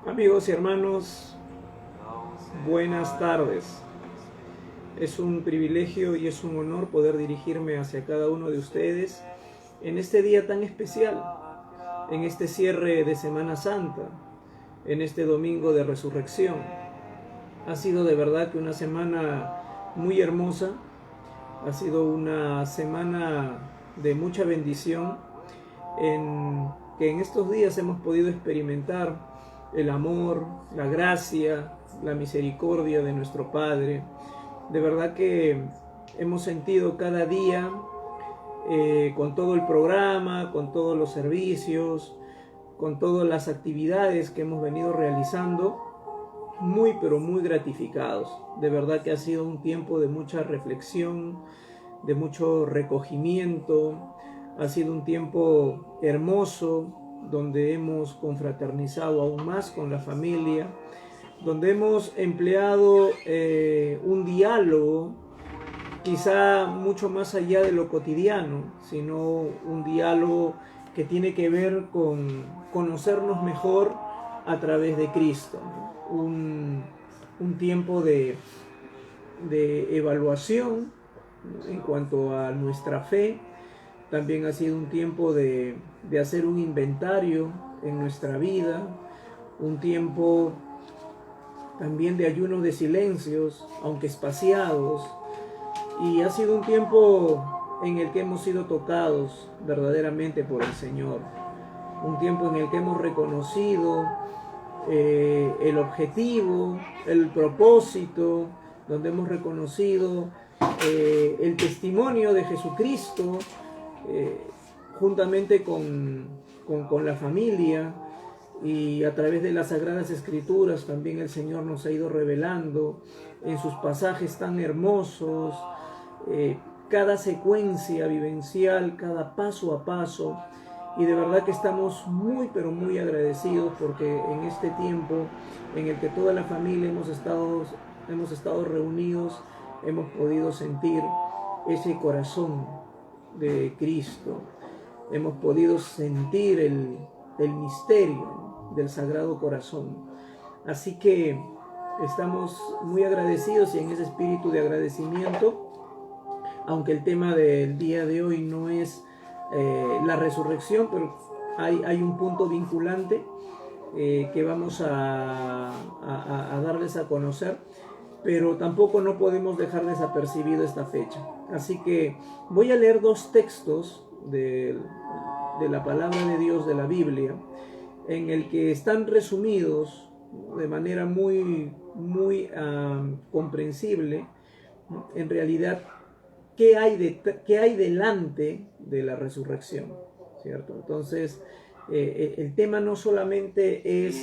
Amigos y hermanos, buenas tardes. Es un privilegio y es un honor poder dirigirme hacia cada uno de ustedes en este día tan especial, en este cierre de Semana Santa, en este domingo de resurrección. Ha sido de verdad que una semana muy hermosa, ha sido una semana de mucha bendición, en que en estos días hemos podido experimentar el amor, la gracia, la misericordia de nuestro Padre. De verdad que hemos sentido cada día, con todo el programa, con todos los servicios, con todas las actividades que hemos venido realizando, muy pero muy gratificados. De verdad que ha sido un tiempo de mucha reflexión, de mucho recogimiento. Ha sido un tiempo hermoso donde hemos confraternizado aún más con la familia, donde hemos empleado un diálogo quizá mucho más allá de lo cotidiano, sino un diálogo que tiene que ver con conocernos mejor a través de Cristo, ¿no? Un tiempo de evaluación en cuanto a nuestra fe. También ha sido un tiempo de hacer un inventario en nuestra vida, un tiempo también de ayuno de silencios, aunque espaciados, y ha sido un tiempo en el que hemos sido tocados verdaderamente por el Señor, un tiempo en el que hemos reconocido el objetivo, el propósito, donde hemos reconocido el testimonio de Jesucristo, juntamente con la familia, y a través de las Sagradas Escrituras también el Señor nos ha ido revelando en sus pasajes tan hermosos, cada secuencia vivencial, cada paso a paso. Y de verdad que estamos muy pero muy agradecidos porque en este tiempo en el que toda la familia hemos estado reunidos, hemos podido sentir ese corazón de Cristo, hemos podido sentir el misterio del Sagrado Corazón. Así que estamos muy agradecidos, y en ese espíritu de agradecimiento, aunque el tema del día de hoy no es la resurrección, pero hay un punto vinculante que vamos a darles a conocer, pero tampoco no podemos dejar desapercibido esta fecha. Así que voy a leer dos textos de la palabra de Dios, de la Biblia, en el que están resumidos de manera muy comprensible, en realidad, qué hay delante de la resurrección, ¿cierto? Entonces, el tema no solamente es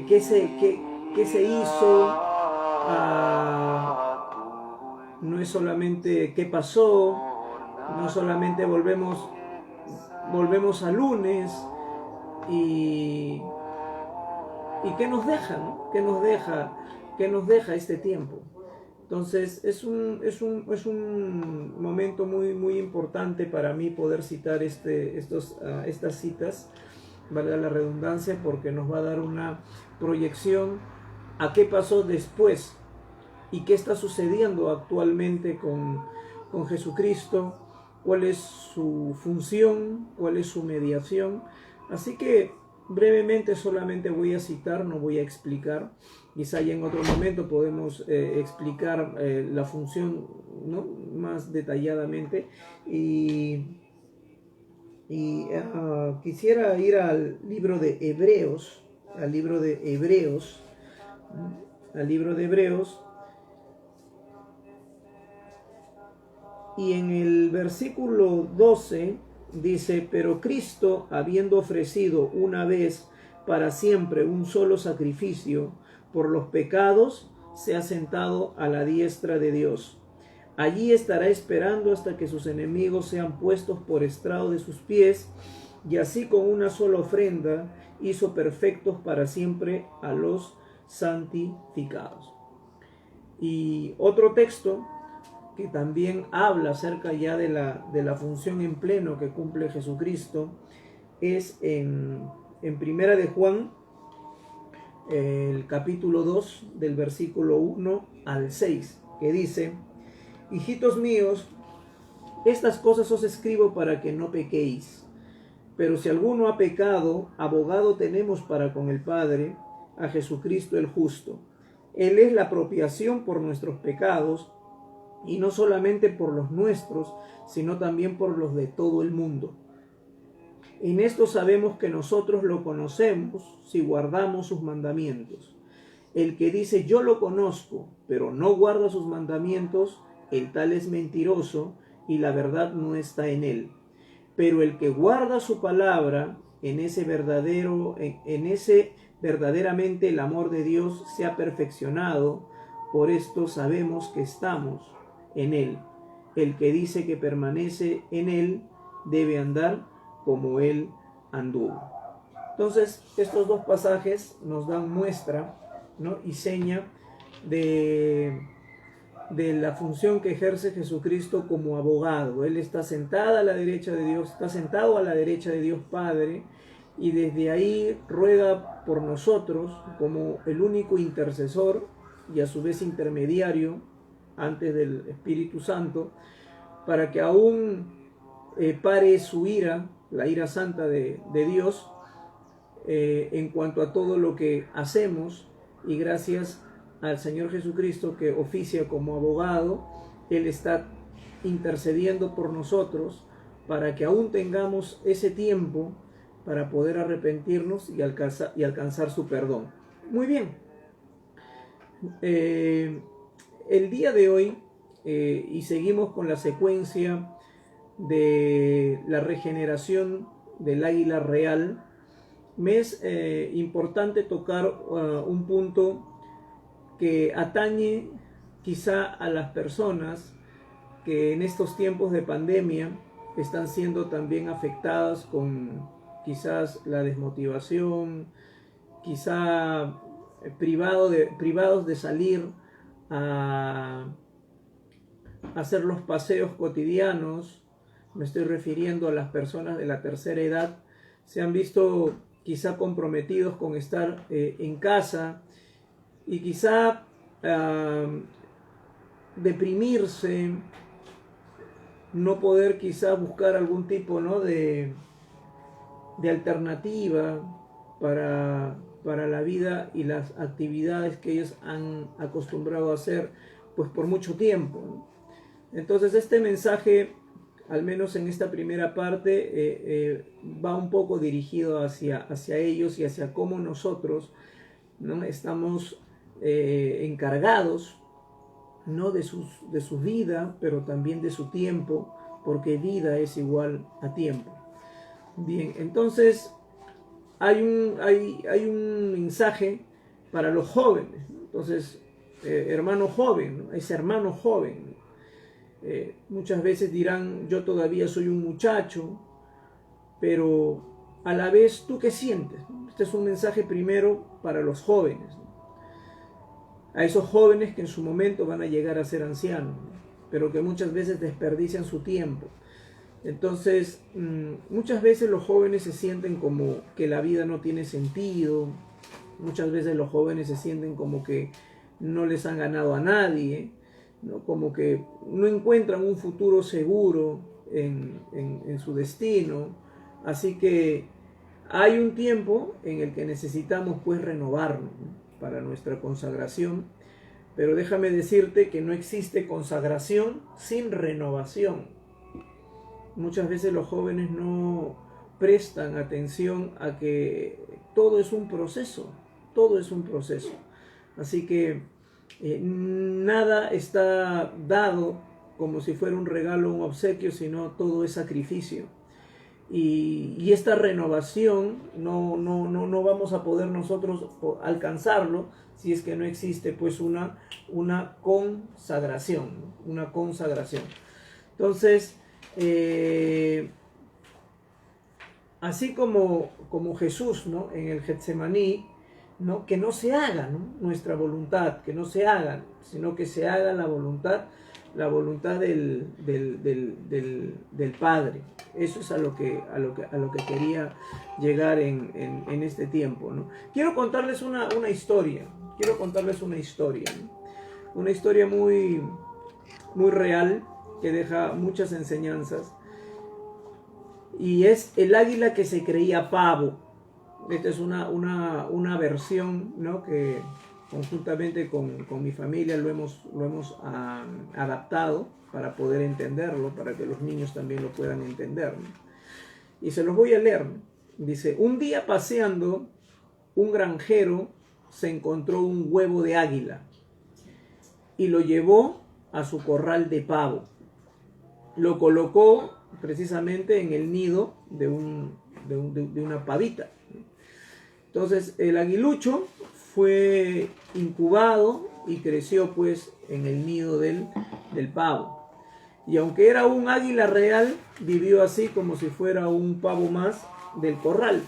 qué se hizo, no es solamente qué pasó, no solamente volvemos a lunes y qué nos deja, ¿no? ¿Qué nos deja este tiempo? Entonces es un momento muy importante para mí poder citar estas citas, valga la redundancia, porque nos va a dar una proyección a qué pasó después y qué está sucediendo actualmente con Jesucristo, cuál es su función, cuál es su mediación. Así que brevemente solamente voy a citar, no voy a explicar. Quizá ya en otro momento podemos explicar la función, ¿no?, más detalladamente. Quisiera ir al libro de Hebreos, al libro de Hebreos, y en el versículo 12 dice: pero Cristo, habiendo ofrecido una vez para siempre un solo sacrificio por los pecados, se ha sentado a la diestra de Dios. Allí estará esperando hasta que sus enemigos sean puestos por estrado de sus pies, y así con una sola ofrenda hizo perfectos para siempre a los santificados. Y otro texto que también habla acerca ya de la función en pleno que cumple Jesucristo es en Primera de Juan, el capítulo 2 del versículo 1 al 6, que dice: hijitos míos, estas cosas os escribo para que no pequéis. Pero si alguno ha pecado, abogado tenemos para con el Padre, a Jesucristo el justo. Él es la expiación por nuestros pecados, y no solamente por los nuestros, sino también por los de todo el mundo. En esto sabemos que nosotros lo conocemos si guardamos sus mandamientos. El que dice yo lo conozco, pero no guarda sus mandamientos, el tal es mentiroso, y la verdad no está en él. Pero el que guarda su palabra, en ese verdaderamente el amor de Dios se ha perfeccionado. Por esto sabemos que estamos en él. El que dice que permanece en él debe andar como él anduvo. Entonces, estos dos pasajes nos dan muestra, ¿no?, y seña de la función que ejerce Jesucristo como abogado. Él está sentado a la derecha de Dios, está sentado a la derecha de Dios Padre, y desde ahí ruega por nosotros como el único intercesor y a su vez intermediario antes del Espíritu Santo, para que aún pare su ira, la ira santa de Dios, en cuanto a todo lo que hacemos, y gracias al Señor Jesucristo que oficia como abogado, Él está intercediendo por nosotros para que aún tengamos ese tiempo para poder arrepentirnos y alcanzar su perdón. Muy bien. El día de hoy, y seguimos con la secuencia de la regeneración del águila real, me es importante tocar un punto que atañe quizá a las personas que en estos tiempos de pandemia están siendo también afectadas con quizás la desmotivación, quizá privados de salir a hacer los paseos cotidianos. Me estoy refiriendo a las personas de la tercera edad. Se han visto quizá comprometidos con estar en casa, y quizá deprimirse, no poder quizá buscar algún tipo, ¿no?, de alternativa para la vida y las actividades que ellos han acostumbrado a hacer pues por mucho tiempo, ¿no? Entonces este mensaje, al menos en esta primera parte, va un poco dirigido hacia ellos y hacia cómo nosotros, ¿no?, estamos encargados, ¿no?, de su vida, pero también de su tiempo, porque vida es igual a tiempo. Bien, entonces hay un mensaje para los jóvenes, ¿no? Entonces, hermano joven, ¿no?, ese hermano joven, ¿no? Muchas veces dirán, yo todavía soy un muchacho, pero a la vez, ¿tú qué sientes? Este es un mensaje primero para los jóvenes, ¿no?, a esos jóvenes que en su momento van a llegar a ser ancianos, ¿no?, pero que muchas veces desperdician su tiempo. Entonces, muchas veces los jóvenes se sienten como que la vida no tiene sentido. Muchas veces los jóvenes se sienten como que no les han ganado a nadie, ¿no?, como que no encuentran un futuro seguro en su destino. Así que hay un tiempo en el que necesitamos pues renovarnos, ¿no?, para nuestra consagración. Pero déjame decirte que no existe consagración sin renovación. Muchas veces los jóvenes no prestan atención a que todo es un proceso, todo es un proceso. Así que nada está dado como si fuera un regalo o un obsequio, sino todo es sacrificio. Y esta renovación no vamos a poder nosotros alcanzarlo si es que no existe pues una consagración, ¿no?, una consagración. Entonces, así como Jesús, ¿no?, en el Getsemaní, ¿no?, que no se haga, ¿no?, nuestra voluntad, que no se haga, sino que se haga la voluntad la voluntad del Padre. Eso es a lo que quería llegar en este tiempo, ¿no? Quiero contarles una historia. Quiero contarles una historia, ¿no? Una historia muy, muy real que deja muchas enseñanzas. Y es el águila que se creía pavo. Esta es una versión, ¿no? Que conjuntamente con mi familia lo hemos adaptado para poder entenderlo, para que los niños también lo puedan entender, ¿no? Y se los voy a leer, ¿no? Dice: un día paseando, un granjero se encontró un huevo de águila y lo llevó a su corral de pavo. Lo colocó precisamente en el nido de una pavita. Entonces el aguilucho fue incubado y creció pues en el nido del pavo. Y aunque era un águila real, vivió así como si fuera un pavo más del corral.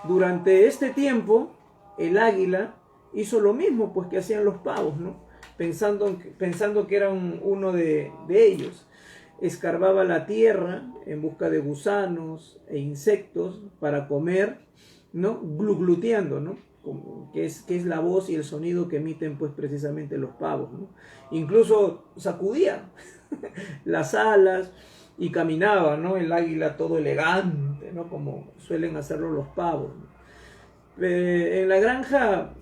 Durante este tiempo, el águila hizo lo mismo pues que hacían los pavos, ¿no? Pensando que era uno de ellos. Escarbaba la tierra en busca de gusanos e insectos para comer, ¿no? Gluteando, ¿no? Que es la voz y el sonido que emiten pues precisamente los pavos, ¿no? Incluso sacudía las alas y caminaba, ¿no? El águila todo elegante, ¿no? Como suelen hacerlo los pavos, ¿no? En la granja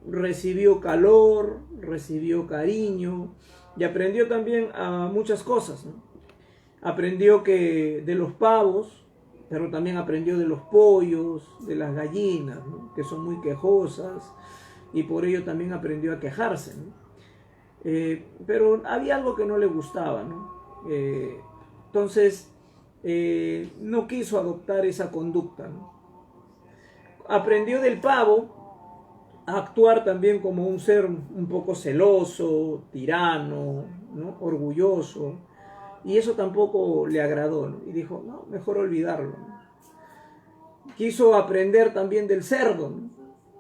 recibió calor, recibió cariño y aprendió también a muchas cosas, ¿no? Aprendió que de los pavos, pero también aprendió de los pollos, de las gallinas, ¿no? Que son muy quejosas, y por ello también aprendió a quejarse, ¿no? Pero había algo que no le gustaba, ¿no? Entonces no quiso adoptar esa conducta, ¿no? Aprendió del pavo a actuar también como un ser un poco celoso, tirano, ¿no? Orgulloso. Y eso tampoco le agradó, ¿no? Y dijo, no, mejor olvidarlo, ¿no? Quiso aprender también del cerdo, ¿no?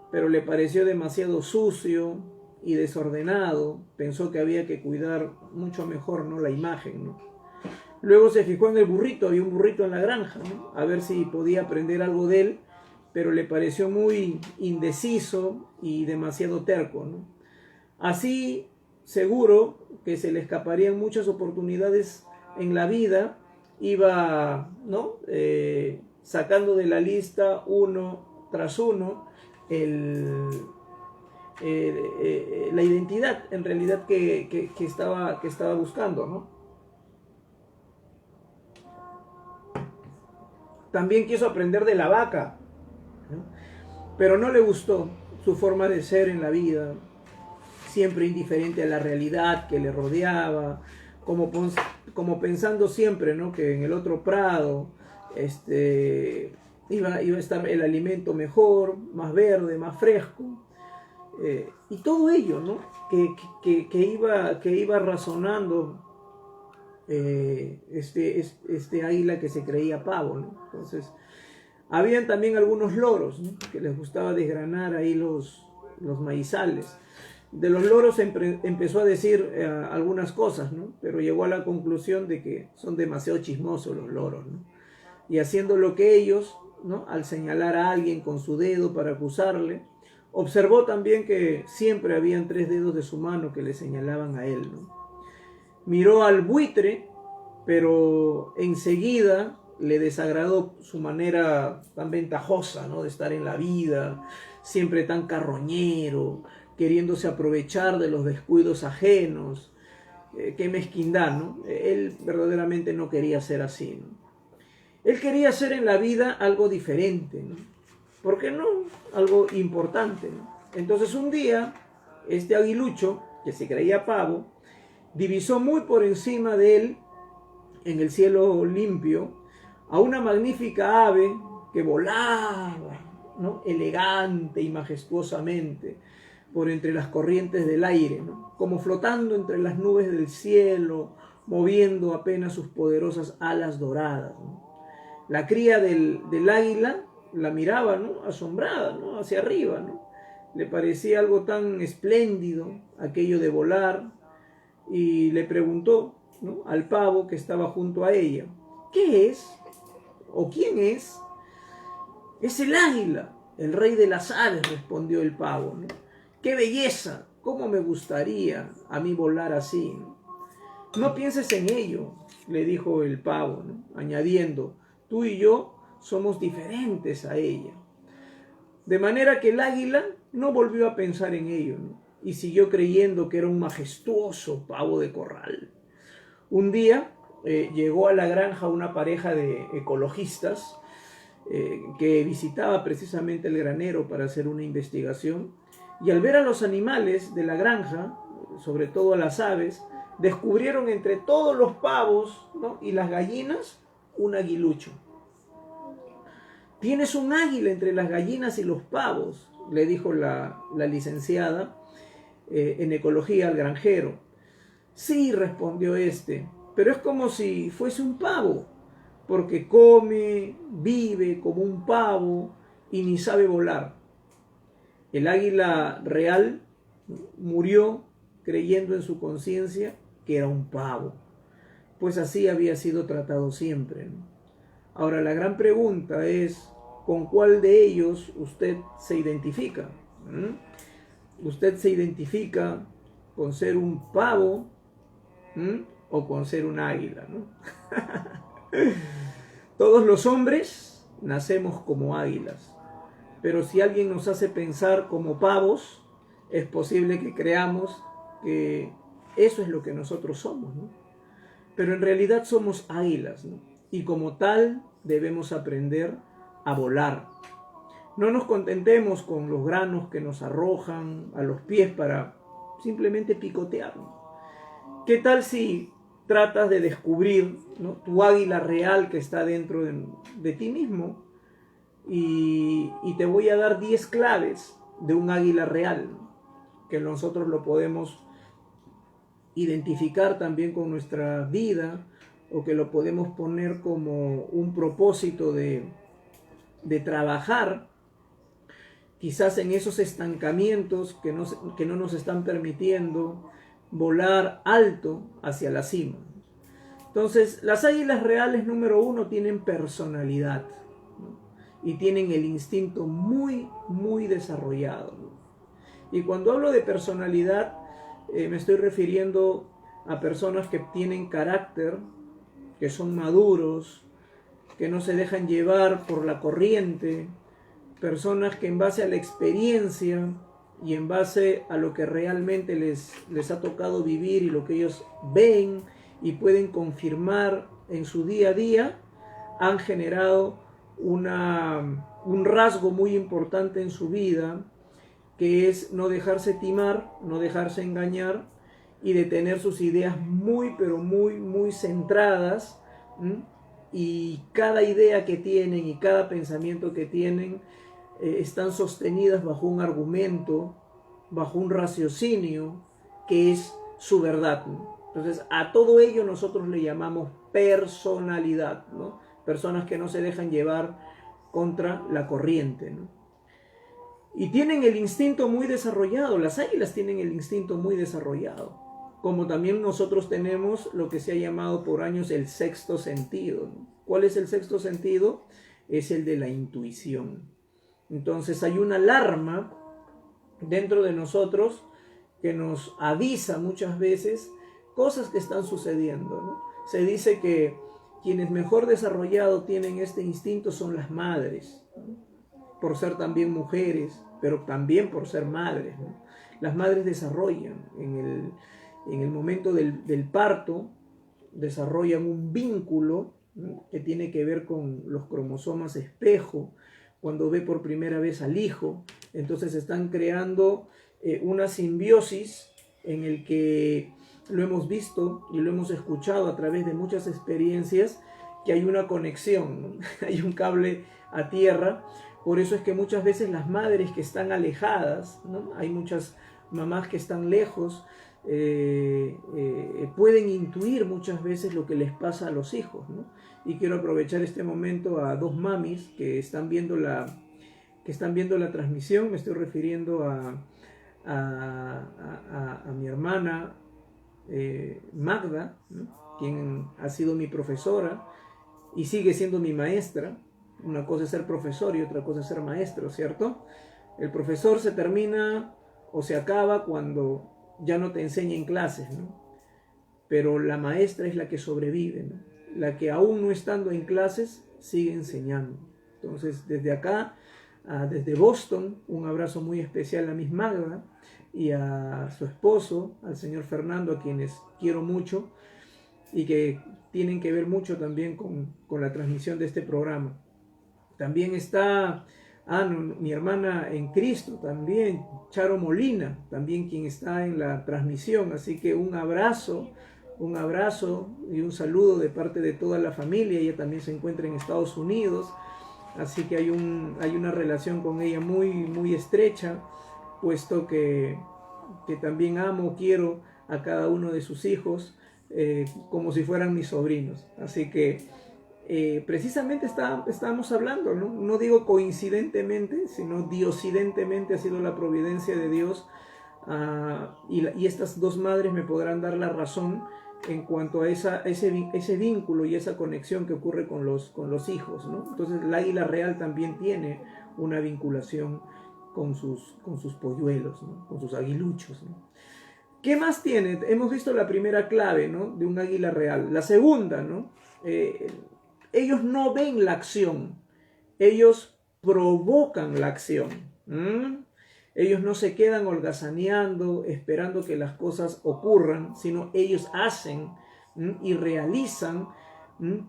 Pero le pareció demasiado sucio y desordenado. Pensó que había que cuidar mucho mejor, ¿no? La imagen, ¿no? Luego se fijó en el burrito, había un burrito en la granja, ¿no? A ver si podía aprender algo de él, pero le pareció muy indeciso y demasiado terco, ¿no? Así, seguro que se le escaparían muchas oportunidades en la vida, iba, ¿no? Sacando de la lista uno tras uno la identidad en realidad que estaba buscando, ¿no? También quiso aprender de la vaca, ¿no? Pero no le gustó su forma de ser en la vida, siempre indiferente a la realidad que le rodeaba, como pensando siempre, ¿no? Que en el otro prado iba a estar el alimento mejor, más verde, más fresco, y todo ello, ¿no? que iba razonando este águila que se creía pavo, ¿no? Entonces habían también algunos loros, ¿no? Que les gustaba desgranar ahí los maizales. De los loros empezó a decir algunas cosas, ¿no? Pero llegó a la conclusión de que son demasiado chismosos los loros, ¿no? Y haciendo lo que ellos, ¿no? Al señalar a alguien con su dedo para acusarle, observó también que siempre habían 3 dedos de su mano que le señalaban a él, ¿no? Miró al buitre, pero enseguida le desagradó su manera tan ventajosa, ¿no? De estar en la vida, siempre tan carroñero, queriéndose aprovechar de los descuidos ajenos. Qué mezquindad, ¿no? Él verdaderamente no quería ser así, ¿no? Él quería hacer en la vida algo diferente, ¿no? ¿Por qué no? Algo importante, ¿no? Entonces un día, este aguilucho, que se creía pavo, divisó muy por encima de él, en el cielo limpio, a una magnífica ave que volaba, ¿no? Elegante y majestuosamente por entre las corrientes del aire, ¿no? Como flotando entre las nubes del cielo, moviendo apenas sus poderosas alas doradas, ¿no? La cría del águila la miraba, ¿no? Asombrada, ¿no? Hacia arriba, ¿no? Le parecía algo tan espléndido aquello de volar, y le preguntó, ¿no?, al pavo que estaba junto a ella: ¿qué es? ¿O quién es? Es el águila, el rey de las aves, respondió el pavo, ¿no? ¡Qué belleza! ¿Cómo me gustaría a mí volar así, ¿no? No pienses en ello, le dijo el pavo, ¿no?, añadiendo: tú y yo somos diferentes a ella. De manera que el águila no volvió a pensar en ello, ¿no?, y siguió creyendo que era un majestuoso pavo de corral. Un día llegó a la granja una pareja de ecologistas que visitaba precisamente el granero para hacer una investigación, y al ver a los animales de la granja, sobre todo a las aves, descubrieron entre todos los pavos, ¿no?, y las gallinas un aguilucho. ¿Tienes un águila entre las gallinas y los pavos?, le dijo la licenciada en ecología al granjero. Sí, respondió este, pero es como si fuese un pavo, porque come, vive como un pavo y ni sabe volar. El águila real murió creyendo en su conciencia que era un pavo, pues así había sido tratado siempre, ¿no? Ahora, la gran pregunta es: ¿con cuál de ellos usted se identifica? ¿Usted se identifica con ser un pavo o con ser un águila, ¿no? Todos los hombres nacemos como águilas, pero si alguien nos hace pensar como pavos, es posible que creamos que eso es lo que nosotros somos, ¿no? Pero en realidad somos águilas, ¿no? Y como tal debemos aprender a volar. No nos contentemos con los granos que nos arrojan a los pies para simplemente picotearnos. ¿Qué tal si tratas de descubrir, ¿no?, tu águila real que está dentro de ti mismo? Y te voy a dar 10 claves de un águila real, ¿no?, que nosotros lo podemos identificar también con nuestra vida, o que lo podemos poner como un propósito de trabajar quizás en esos estancamientos que no nos están permitiendo volar alto hacia la cima. Entonces, las águilas reales, número 1, tienen personalidad, ¿no?, y tienen el instinto muy, muy desarrollado, ¿no? Y cuando hablo de personalidad, me estoy refiriendo a personas que tienen carácter, que son maduros, que no se dejan llevar por la corriente, personas que en base a la experiencia y en base a lo que realmente les ha tocado vivir y lo que ellos ven y pueden confirmar en su día a día, han generado un rasgo muy importante en su vida, que es no dejarse timar, no dejarse engañar, y de tener sus ideas muy, pero muy, muy centradas, y cada idea que tienen y cada pensamiento que tienen están sostenidas bajo un argumento, bajo un raciocinio que es su verdad, ¿no? Entonces, a todo ello nosotros le llamamos personalidad, ¿no? Personas que no se dejan llevar contra la corriente, ¿no? Y tienen el instinto muy desarrollado. Las águilas tienen el instinto muy desarrollado, como también nosotros tenemos lo que se ha llamado por años el sexto sentido, ¿no? ¿Cuál es el sexto sentido? Es el de la intuición. Entonces hay una alarma dentro de nosotros que nos avisa muchas veces cosas que están sucediendo, ¿no? Se dice que quienes mejor desarrollado tienen este instinto son las madres, ¿no?, por ser también mujeres, pero también por ser madres, ¿no? Las madres desarrollan en el momento del parto, desarrollan un vínculo, ¿no?, que tiene que ver con los cromosomas espejo. Cuando ve por primera vez al hijo, entonces están creando una simbiosis en el que lo hemos visto y lo hemos escuchado a través de muchas experiencias, que hay una conexión, ¿no? Hay un cable a tierra. Por eso es que muchas veces las madres que están alejadas, ¿no?, hay muchas mamás que están lejos, pueden intuir muchas veces lo que les pasa a los hijos, ¿no? Y quiero aprovechar este momento a 2 mamis que están viendo la transmisión. Me estoy refiriendo a mi hermana Magda, ¿no?, quien ha sido mi profesora y sigue siendo mi maestra. Una cosa es ser profesor y otra cosa es ser maestro, ¿cierto? El profesor se termina o se acaba cuando ya no te enseña en clases, ¿no? Pero la maestra es la que sobrevive, ¿no?, la que aún no estando en clases sigue enseñando. Entonces, desde acá, desde Boston, un abrazo muy especial a Miss Magda y a su esposo, al señor Fernando, a quienes quiero mucho y que tienen que ver mucho también con la transmisión de este programa. También está mi hermana en Cristo, también Charo Molina, también quien está en la transmisión. Así que un abrazo y un saludo de parte de toda la familia. Ella también se encuentra en Estados Unidos, así que hay una relación con ella muy, muy estrecha, puesto que también quiero a cada uno de sus hijos como si fueran mis sobrinos. Así que precisamente estábamos hablando, ¿no? No digo coincidentemente, sino diosidentemente ha sido la providencia de Dios, y estas dos madres me podrán dar la razón en cuanto a ese vínculo y esa conexión que ocurre con los hijos, ¿no? Entonces el águila real también tiene una vinculación con sus polluelos, ¿no?, con sus aguiluchos, ¿no? ¿Qué más tiene? Hemos visto la primera clave, ¿no?, de un águila real. La segunda, ¿no? Ellos no ven la acción, ellos provocan la acción. Ellos no se quedan holgazaneando, esperando que las cosas ocurran, sino ellos hacen y realizan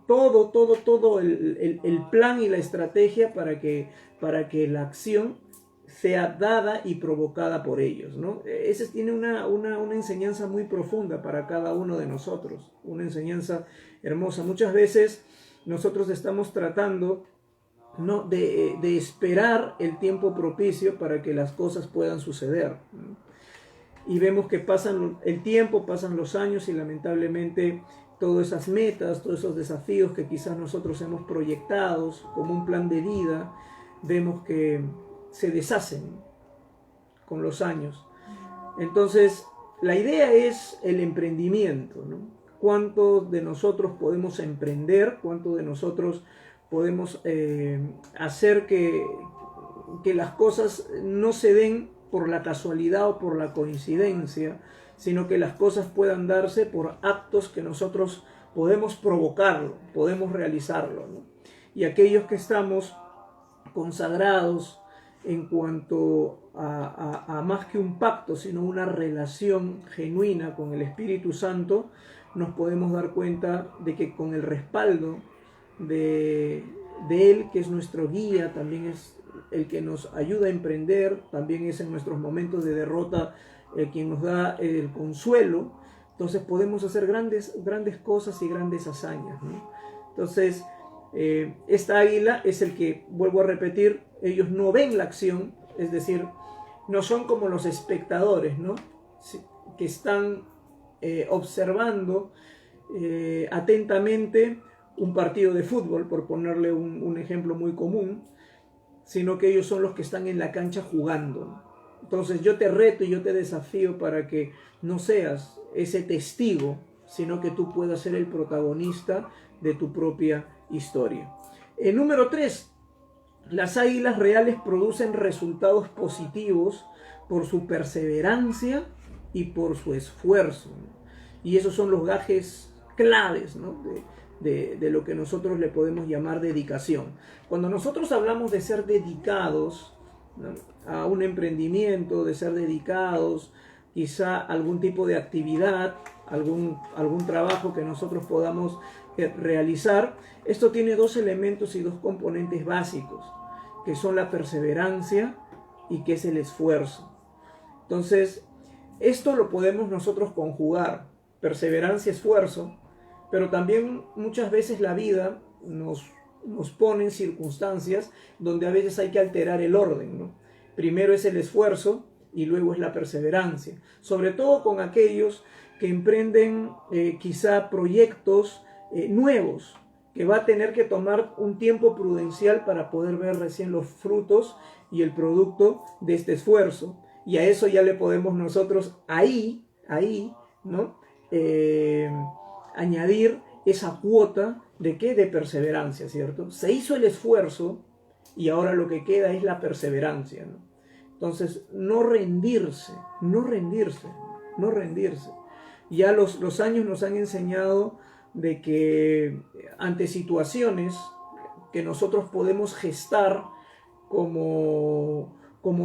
todo el plan y la estrategia para que la acción sea dada y provocada por ellos, ¿no? Ese tiene una enseñanza muy profunda para cada uno de nosotros, una enseñanza hermosa. Muchas veces nosotros estamos tratando, ¿no?, de esperar el tiempo propicio para que las cosas puedan suceder, ¿no? Y vemos que pasan el tiempo, pasan los años y lamentablemente todas esas metas, todos esos desafíos que quizás nosotros hemos proyectado como un plan de vida, vemos que se deshacen con los años. Entonces, la idea es el emprendimiento, ¿no? ¿Cuántos de nosotros podemos emprender? ¿Cuántos de nosotros podemos hacer que las cosas no se den por la casualidad o por la coincidencia, sino que las cosas puedan darse por actos que nosotros podemos provocarlo, podemos realizarlo, ¿no? Y aquellos que estamos consagrados en cuanto a más que un pacto, sino una relación genuina con el Espíritu Santo, nos podemos dar cuenta de que con el respaldo de Él, que es nuestro guía, también es el que nos ayuda a emprender, también es en nuestros momentos de derrota quien nos da el consuelo. Entonces podemos hacer grandes cosas y grandes hazañas, ¿no? Entonces, esta águila es el que, vuelvo a repetir, ellos no ven la acción, es decir, no son como los espectadores, ¿no?, que están observando atentamente un partido de fútbol, por ponerle un ejemplo muy común, sino que ellos son los que están en la cancha jugando. Entonces yo te reto y yo te desafío para que no seas ese testigo, sino que tú puedas ser el protagonista de tu propia historia. Número 3. Las águilas reales producen resultados positivos por su perseverancia y por su esfuerzo, ¿no? Y esos son los gajes claves, ¿no?, de lo que nosotros le podemos llamar dedicación. Cuando nosotros hablamos de ser dedicados, ¿no?, a un emprendimiento, de ser dedicados quizá a algún tipo de actividad, algún trabajo que nosotros podamos realizar, esto tiene dos elementos y dos componentes básicos, que son la perseverancia y que es el esfuerzo. Entonces, esto lo podemos nosotros conjugar, perseverancia, esfuerzo, pero también muchas veces la vida nos pone en circunstancias donde a veces hay que alterar el orden, ¿no? Primero es el esfuerzo y luego es la perseverancia, sobre todo con aquellos que emprenden quizá proyectos nuevos, que va a tener que tomar un tiempo prudencial para poder ver recién los frutos y el producto de este esfuerzo. Y a eso ya le podemos nosotros ahí, ¿no?, añadir esa cuota ¿de qué? De perseverancia, ¿cierto? Se hizo el esfuerzo y ahora lo que queda es la perseverancia, ¿no? Entonces, no rendirse, no rendirse, no rendirse. Ya los años nos han enseñado de que ante situaciones que nosotros podemos gestar como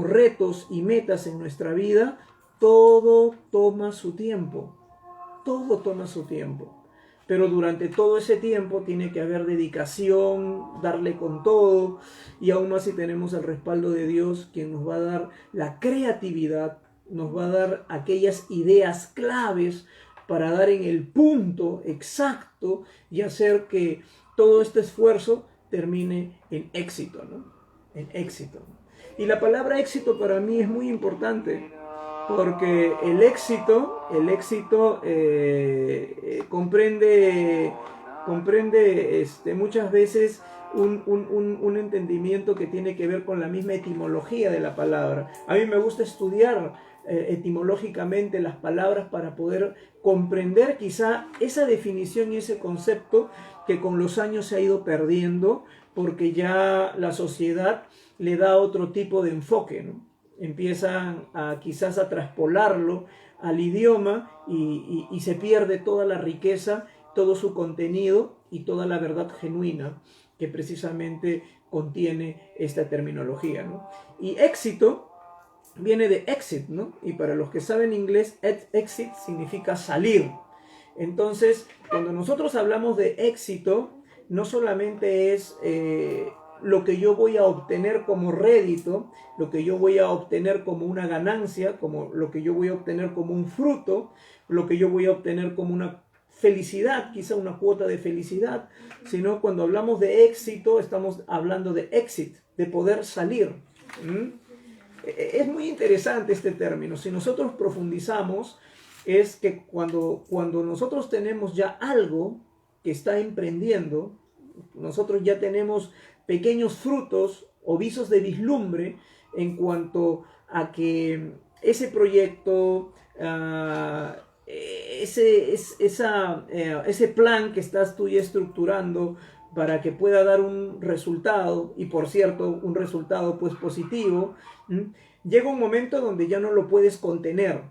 retos y metas en nuestra vida, todo toma su tiempo, todo toma su tiempo. Pero durante todo ese tiempo tiene que haber dedicación, darle con todo, y aún más si tenemos el respaldo de Dios, quien nos va a dar la creatividad, nos va a dar aquellas ideas claves para dar en el punto exacto y hacer que todo este esfuerzo termine en éxito, ¿no? En éxito. Y la palabra éxito para mí es muy importante, porque el éxito comprende muchas veces un entendimiento que tiene que ver con la misma etimología de la palabra. A mí me gusta estudiar etimológicamente las palabras para poder comprender quizá esa definición y ese concepto que con los años se ha ido perdiendo, porque ya la sociedad le da otro tipo de enfoque, ¿no? Empiezan quizás a traspolarlo al idioma y se pierde toda la riqueza, todo su contenido y toda la verdad genuina que precisamente contiene esta terminología, ¿no? Y éxito viene de exit, ¿no? Y para los que saben inglés, exit significa salir. Entonces, cuando nosotros hablamos de éxito, no solamente es lo que yo voy a obtener como rédito, lo que yo voy a obtener como una ganancia, como lo que yo voy a obtener como un fruto, lo que yo voy a obtener como una felicidad, quizá una cuota de felicidad, sino cuando hablamos de éxito, estamos hablando de exit, de poder salir. Es muy interesante este término. Si nosotros profundizamos, es que cuando nosotros tenemos ya algo que está emprendiendo, nosotros ya tenemos pequeños frutos o visos de vislumbre en cuanto a que ese proyecto, ese plan que estás tú ya estructurando para que pueda dar un resultado, y por cierto, un resultado pues positivo, llega un momento donde ya no lo puedes contener,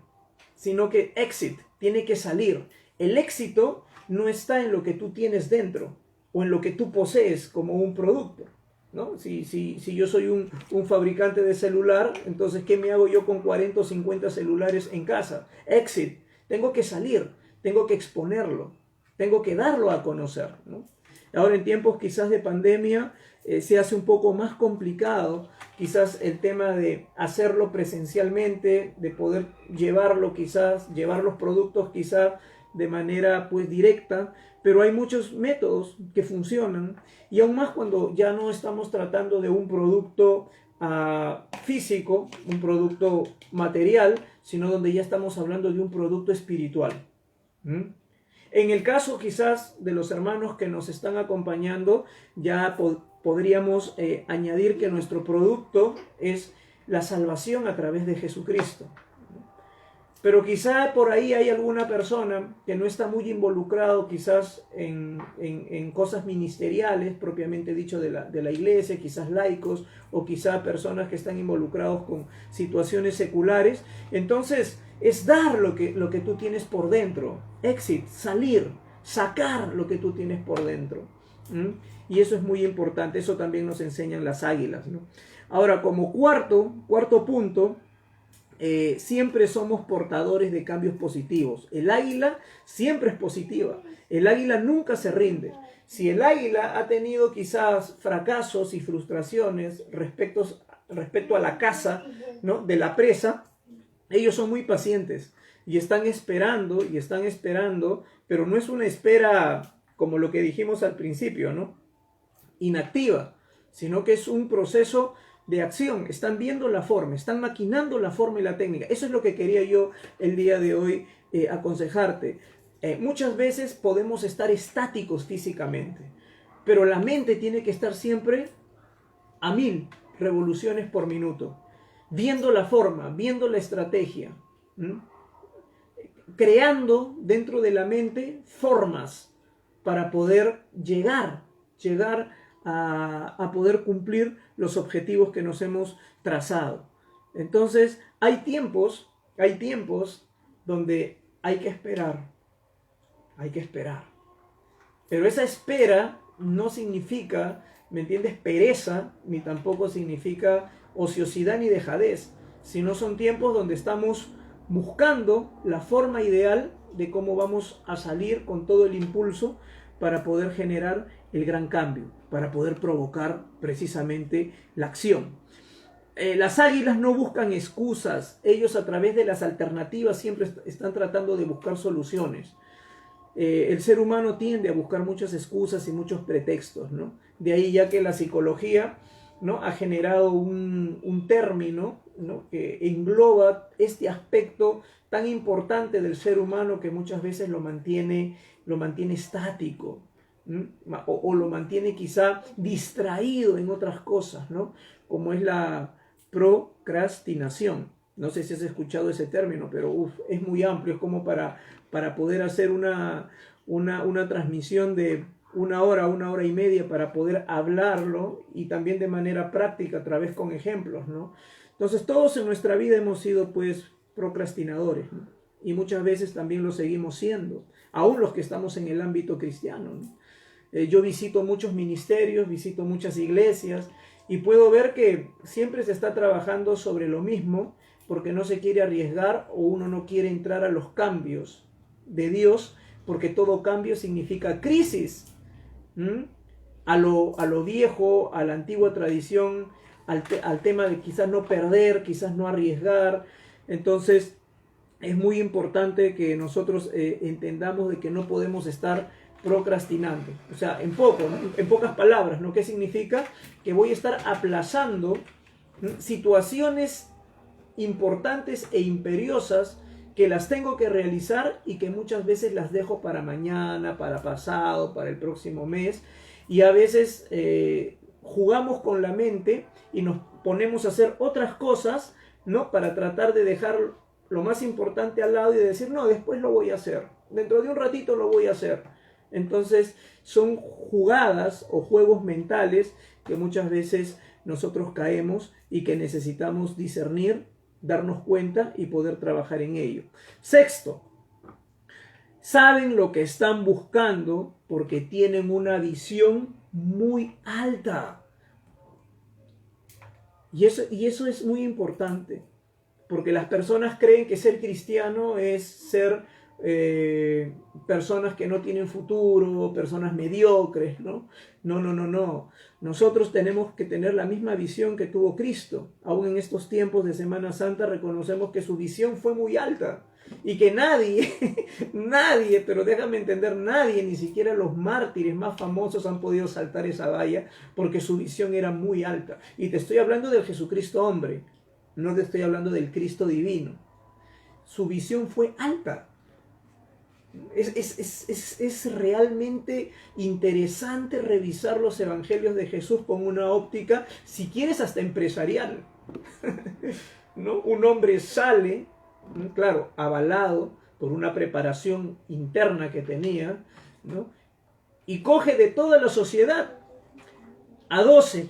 sino que exit, tiene que salir. El éxito no está en lo que tú tienes dentro o en lo que tú posees como un producto, ¿no? Si yo soy un fabricante de celular, entonces ¿qué me hago yo con 40 o 50 celulares en casa? Exit, tengo que salir, tengo que exponerlo, tengo que darlo a conocer, ¿no? Ahora en tiempos quizás de pandemia se hace un poco más complicado quizás el tema de hacerlo presencialmente, de poder llevar los productos quizás de manera pues directa, pero hay muchos métodos que funcionan, y aún más cuando ya no estamos tratando de un producto físico, un producto material, sino donde ya estamos hablando de un producto espiritual. En el caso quizás de los hermanos que nos están acompañando, ya podríamos añadir que nuestro producto es la salvación a través de Jesucristo. Pero quizá por ahí hay alguna persona que no está muy involucrado quizás en cosas ministeriales, propiamente dicho de la iglesia, quizás laicos, o quizá personas que están involucrados con situaciones seculares. Entonces es dar lo que tú tienes por dentro, exit, salir, sacar lo que tú tienes por dentro. Y eso es muy importante, eso también nos enseñan las águilas, ¿no? Ahora, como cuarto punto, siempre somos portadores de cambios positivos. El águila siempre es positiva. El águila nunca se rinde. Si el águila ha tenido quizás fracasos y frustraciones respecto a la caza, ¿no?, de la presa, ellos son muy pacientes y están esperando, pero no es una espera como lo que dijimos al principio, ¿no?, inactiva, sino que es un proceso de acción. Están viendo la forma, están maquinando la forma y la técnica. Eso es lo que quería yo el día de hoy aconsejarte. Muchas veces podemos estar estáticos físicamente, pero la mente tiene que estar siempre a 1000 revoluciones por minuto, viendo la forma, viendo la estrategia. creando dentro de la mente formas para poder llegar a poder cumplir los objetivos que nos hemos trazado. Entonces, hay tiempos donde hay que esperar. Pero esa espera no significa, ¿me entiendes?, pereza, ni tampoco significa ociosidad ni dejadez, sino son tiempos donde estamos buscando la forma ideal de cómo vamos a salir con todo el impulso para poder generar el gran cambio, para poder provocar precisamente la acción. Las águilas no buscan excusas, ellos a través de las alternativas siempre están tratando de buscar soluciones. El ser humano tiende a buscar muchas excusas y muchos pretextos, ¿no? De ahí ya que la psicología, ¿no?, ha generado un término, ¿no?, que engloba este aspecto tan importante del ser humano que muchas veces lo mantiene estático, o lo mantiene quizá distraído en otras cosas, ¿no?, como es la procrastinación. No sé si has escuchado ese término, pero es muy amplio, es como para poder hacer una transmisión de una hora y media para poder hablarlo, y también de manera práctica, a través con ejemplos, ¿no? Entonces todos en nuestra vida hemos sido pues procrastinadores, ¿no? Y muchas veces también lo seguimos siendo, aún los que estamos en el ámbito cristiano, ¿no? Yo visito muchos ministerios, visito muchas iglesias, y puedo ver que siempre se está trabajando sobre lo mismo, porque no se quiere arriesgar o uno no quiere entrar a los cambios de Dios, porque todo cambio significa crisis. A lo viejo, a la antigua tradición, al tema de quizás no perder, quizás no arriesgar. Entonces es muy importante que nosotros entendamos de que no podemos estar procrastinando. O sea, en pocas palabras, ¿no? ¿Qué significa? Que voy a estar aplazando situaciones importantes e imperiosas que las tengo que realizar y que muchas veces las dejo para mañana, para pasado, para el próximo mes, y a veces jugamos con la mente y nos ponemos a hacer otras cosas, ¿no?, para tratar de dejar lo más importante al lado y de decir, no, después lo voy a hacer, dentro de un ratito lo voy a hacer. Entonces son jugadas o juegos mentales que muchas veces nosotros caemos y que necesitamos discernir, darnos cuenta y poder trabajar en ello. Sexto, saben lo que están buscando porque tienen una visión muy alta. Y eso es muy importante, porque las personas creen que ser cristiano es ser personas que no tienen futuro, personas mediocres, ¿no? No. Nosotros tenemos que tener la misma visión que tuvo Cristo. Aún en estos tiempos de Semana Santa reconocemos que su visión fue muy alta y que nadie, pero déjame entender, nadie, ni siquiera los mártires más famosos han podido saltar esa valla porque su visión era muy alta. Y te estoy hablando del Jesucristo hombre, no te estoy hablando del Cristo divino. Su visión fue alta. Es realmente interesante revisar los evangelios de Jesús con una óptica, si quieres, hasta empresarial, ¿no? Un hombre sale, claro, avalado por una preparación interna que tenía, ¿no?, y coge de toda la sociedad a 12.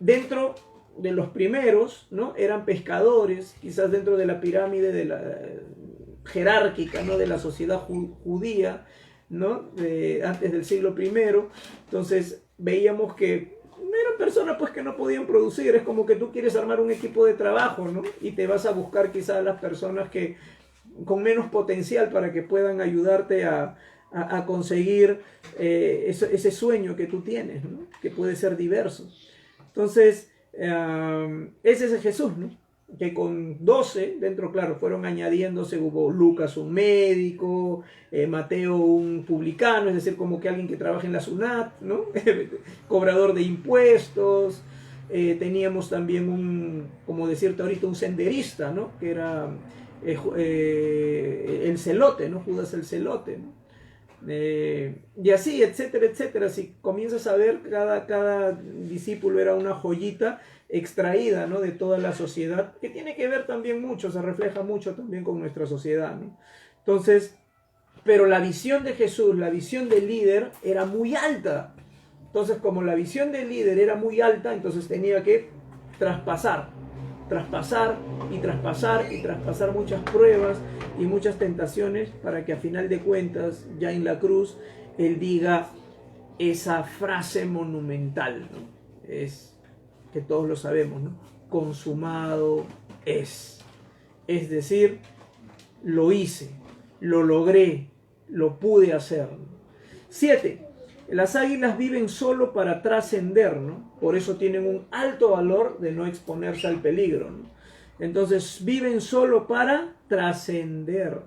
Dentro de los primeros, ¿no?, eran pescadores, quizás dentro de la pirámide de la jerárquica, ¿no?, de la sociedad judía, ¿no?, antes del siglo I. Entonces veíamos que eran personas pues que no podían producir. Es como que tú quieres armar un equipo de trabajo, ¿no?, y te vas a buscar quizás a las personas que con menos potencial para que puedan ayudarte a conseguir ese sueño que tú tienes, ¿no?, que puede ser diverso. Entonces ese es Jesús, ¿no?, que con 12, dentro, claro, fueron añadiéndose, hubo Lucas un médico, Mateo un publicano, es decir, como que alguien que trabaja en la SUNAT, ¿no?, cobrador de impuestos. Teníamos también como decirte ahorita, un senderista, ¿no?, que era el celote, ¿no?, Judas el celote, ¿no? Y así, etcétera, etcétera. Si comienzas a ver, cada discípulo era una joyita extraída, ¿no?, de toda la sociedad, que tiene que ver también mucho, se refleja mucho también con nuestra sociedad, ¿no? Entonces, pero la visión de Jesús, la visión del líder, era muy alta. Entonces, como la visión del líder era muy alta, entonces tenía que traspasar y traspasar muchas pruebas y muchas tentaciones para que a final de cuentas, ya en la cruz, él diga esa frase monumental, ¿no? Es que todos lo sabemos, ¿no? Consumado es. Es decir, lo hice, lo logré, lo pude hacer. 7. Las águilas viven solo para trascender, ¿no? Por eso tienen un alto valor de no exponerse al peligro, ¿no? Entonces viven solo para trascender.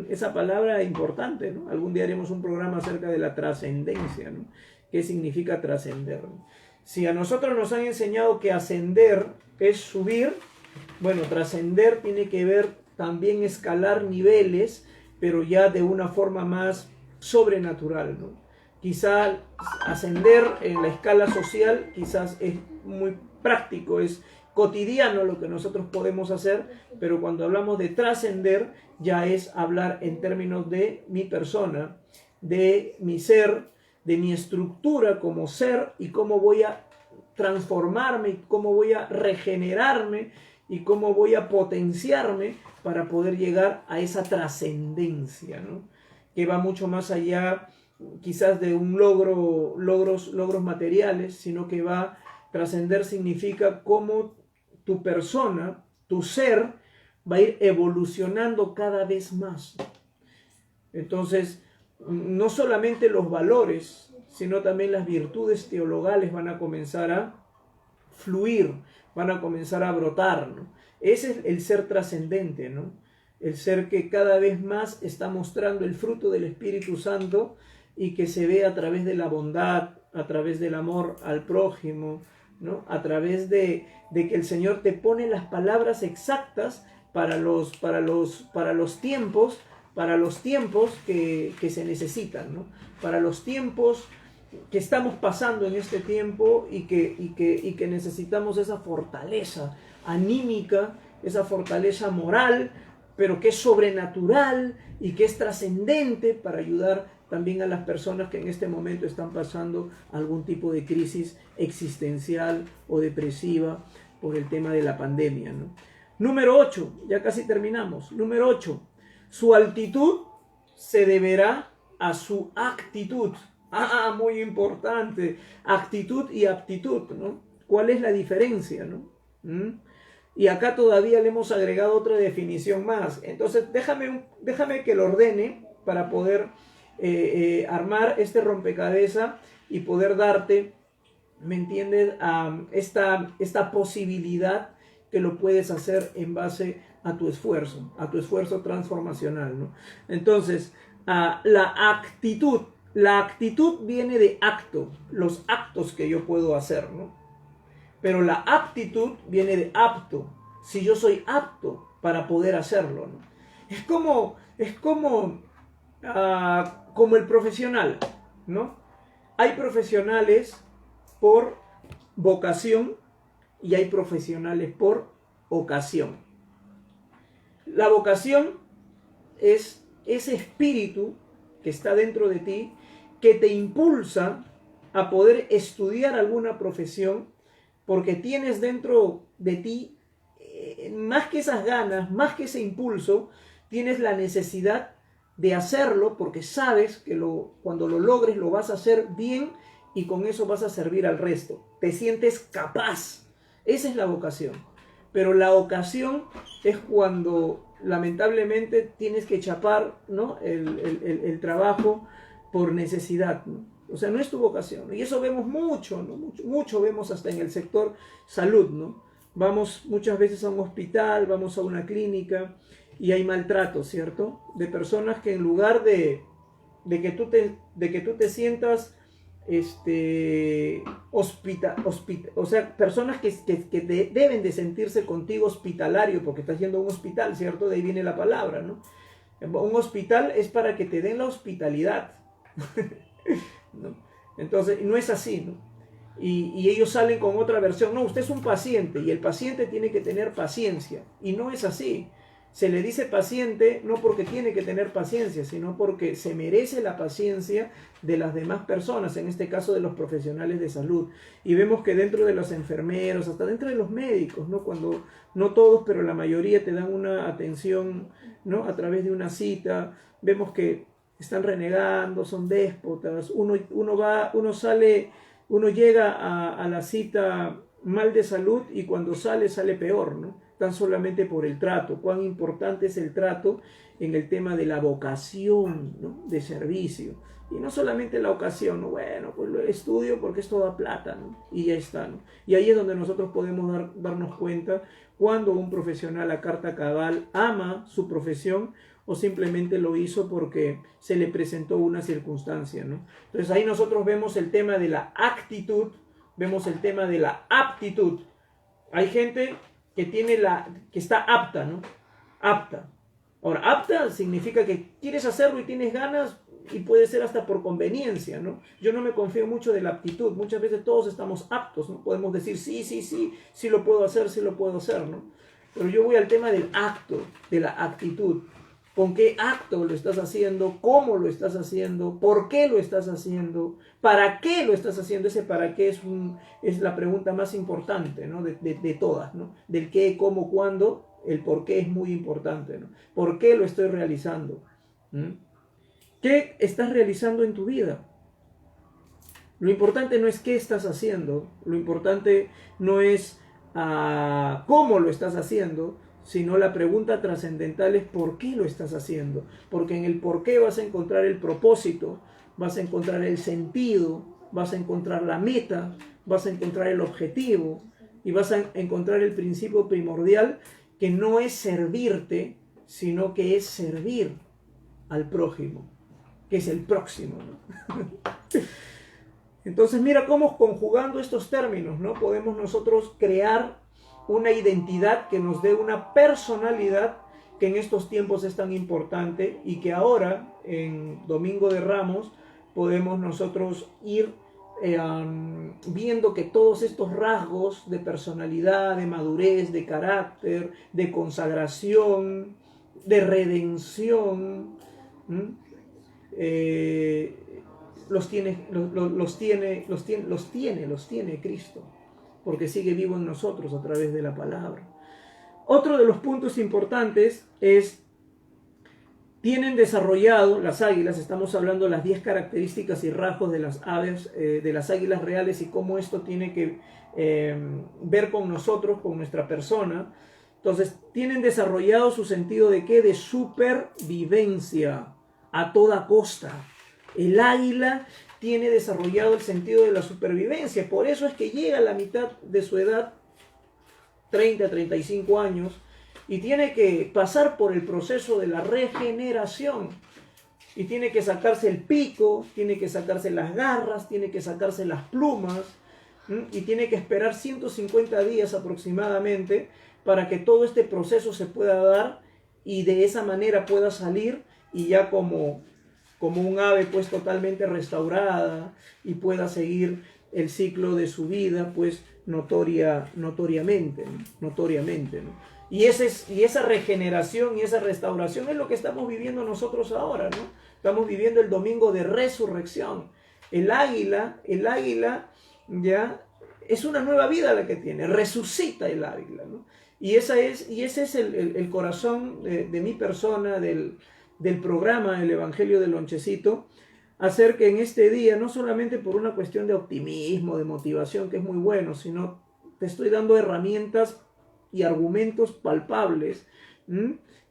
Esa palabra es importante, ¿no? Algún día haremos un programa acerca de la trascendencia, ¿no? ¿Qué significa trascender? Si a nosotros nos han enseñado que ascender es subir, bueno, trascender tiene que ver también escalar niveles, pero ya de una forma más sobrenatural, ¿no? Quizá ascender en la escala social quizás es muy práctico, es cotidiano lo que nosotros podemos hacer, pero cuando hablamos de trascender ya es hablar en términos de mi persona, de mi ser, de mi estructura como ser y cómo voy a transformarme y cómo voy a regenerarme y cómo voy a potenciarme para poder llegar a esa trascendencia, ¿no? Que va mucho más allá quizás de un logros materiales, sino que va, trascender significa cómo tu persona, tu ser, va a ir evolucionando cada vez más. Entonces, no solamente los valores, sino también las virtudes teologales van a comenzar a fluir, van a comenzar a brotar, ¿no? Ese es el ser trascendente, ¿no? El ser que cada vez más está mostrando el fruto del Espíritu Santo y que se ve a través de la bondad, a través del amor al prójimo, ¿no? A través de que el Señor te pone las palabras exactas para los tiempos que se necesitan, ¿no? Para los tiempos que estamos pasando en este tiempo y que necesitamos esa fortaleza anímica, esa fortaleza moral, pero que es sobrenatural y que es trascendente para ayudar también a las personas que en este momento están pasando algún tipo de crisis existencial o depresiva por el tema de la pandemia, ¿no? Número 8, ya casi terminamos. Número 8, su altitud se deberá a su actitud. Muy importante, actitud y aptitud, ¿no? ¿Cuál es la diferencia, no? Y acá todavía le hemos agregado otra definición más. Entonces déjame que lo ordene para poder armar este rompecabezas y poder darte, ¿me entiendes?, esta posibilidad que lo puedes hacer en base a tu esfuerzo transformacional, ¿no? Entonces, la actitud viene de acto, los actos que yo puedo hacer, ¿no? Pero la aptitud viene de apto, si yo soy apto para poder hacerlo, ¿no? Es como el profesional, ¿no? Hay profesionales por vocación y hay profesionales por ocasión. La vocación es ese espíritu que está dentro de ti, que te impulsa a poder estudiar alguna profesión, porque tienes dentro de ti, más que esas ganas, más que ese impulso, tienes la necesidad de hacerlo, porque sabes que cuando lo logres lo vas a hacer bien y con eso vas a servir al resto. Te sientes capaz. Esa es la vocación. Pero la ocasión es cuando lamentablemente tienes que chapar, ¿no?, el trabajo por necesidad, ¿no? O sea, no es tu vocación. Y eso vemos mucho, ¿no? Mucho vemos hasta en el sector salud, ¿no? Vamos muchas veces a un hospital, vamos a una clínica y hay maltrato, ¿cierto? De personas que en lugar de que tú te sientas o sea, personas que deben de sentirse contigo hospitalario, porque estás yendo a un hospital, ¿cierto? De ahí viene la palabra, ¿no? Un hospital es para que te den la hospitalidad, ¿No? Entonces, no es así, ¿no? Y ellos salen con otra versión. No, usted es un paciente y el paciente tiene que tener paciencia. Y no es así. Se le dice paciente no porque tiene que tener paciencia, sino porque se merece la paciencia de las demás personas, en este caso de los profesionales de salud. Y vemos que dentro de los enfermeros, hasta dentro de los médicos, ¿no? Cuando no todos, pero la mayoría te dan una atención, ¿no? A través de una cita, vemos que están renegando, son déspotas, uno llega a la cita mal de salud y cuando sale peor, ¿no? Tan solamente por el trato. Cuán importante es el trato en el tema de la vocación, ¿no? De servicio. Y no solamente la ocasión, ¿no? Bueno, pues lo estudio porque esto da plata, ¿no? Y ya está, ¿no? Y ahí es donde nosotros podemos darnos cuenta cuando un profesional a carta cabal ama su profesión o simplemente lo hizo porque se le presentó una circunstancia, ¿no? Entonces ahí nosotros vemos el tema de la actitud, vemos el tema de la aptitud. Hay gente que está apta, ¿no? Apta. Ahora, apta significa que quieres hacerlo y tienes ganas y puede ser hasta por conveniencia, ¿no? Yo no me confío mucho de la aptitud. Muchas veces todos estamos aptos, ¿no? Podemos decir sí lo puedo hacer, ¿no? Pero yo voy al tema del acto, de la actitud. ¿Con qué acto lo estás haciendo? ¿Cómo lo estás haciendo? ¿Por qué lo estás haciendo? ¿Para qué lo estás haciendo? Ese para qué es la pregunta más importante, ¿no? de todas, ¿no? Del qué, cómo, cuándo, el por qué es muy importante, ¿no? ¿Por qué lo estoy realizando? ¿Qué estás realizando en tu vida? Lo importante no es qué estás haciendo, lo importante no es cómo lo estás haciendo, sino la pregunta trascendental es ¿por qué lo estás haciendo? Porque en el por qué vas a encontrar el propósito, vas a encontrar el sentido, vas a encontrar la meta, vas a encontrar el objetivo y vas a encontrar el principio primordial que no es servirte, sino que es servir al prójimo, que es el próximo, ¿no? Entonces mira cómo conjugando estos términos, ¿no? Podemos nosotros crear una identidad que nos dé una personalidad que en estos tiempos es tan importante y que ahora, en Domingo de Ramos, podemos nosotros ir viendo que todos estos rasgos de personalidad, de madurez, de carácter, de consagración, de redención, los tiene Cristo, porque sigue vivo en nosotros a través de la palabra. Otro de los puntos importantes es, tienen desarrollado las águilas, estamos hablando de las 10 características y rasgos de las aves, de las águilas reales y cómo esto tiene que ver con nosotros, con nuestra persona. Entonces, tienen desarrollado su sentido de ¿qué? De supervivencia a toda costa. El águila tiene desarrollado el sentido de la supervivencia. Por eso es que llega a la mitad de su edad, 30, 35 años, y tiene que pasar por el proceso de la regeneración. Y tiene que sacarse el pico, tiene que sacarse las garras, tiene que sacarse las plumas, y tiene que esperar 150 días aproximadamente para que todo este proceso se pueda dar y de esa manera pueda salir y ya como un ave pues totalmente restaurada y pueda seguir el ciclo de su vida pues notoriamente, ¿no? Y esa regeneración y esa restauración es lo que estamos viviendo nosotros ahora, ¿no? Estamos viviendo el domingo de resurrección. El águila ya es una nueva vida la que tiene, resucita el águila, ¿no? Y ese es el corazón de mi persona, del programa El Evangelio del Lonchecito, hacer que en este día, no solamente por una cuestión de optimismo, de motivación, que es muy bueno, sino te estoy dando herramientas y argumentos palpables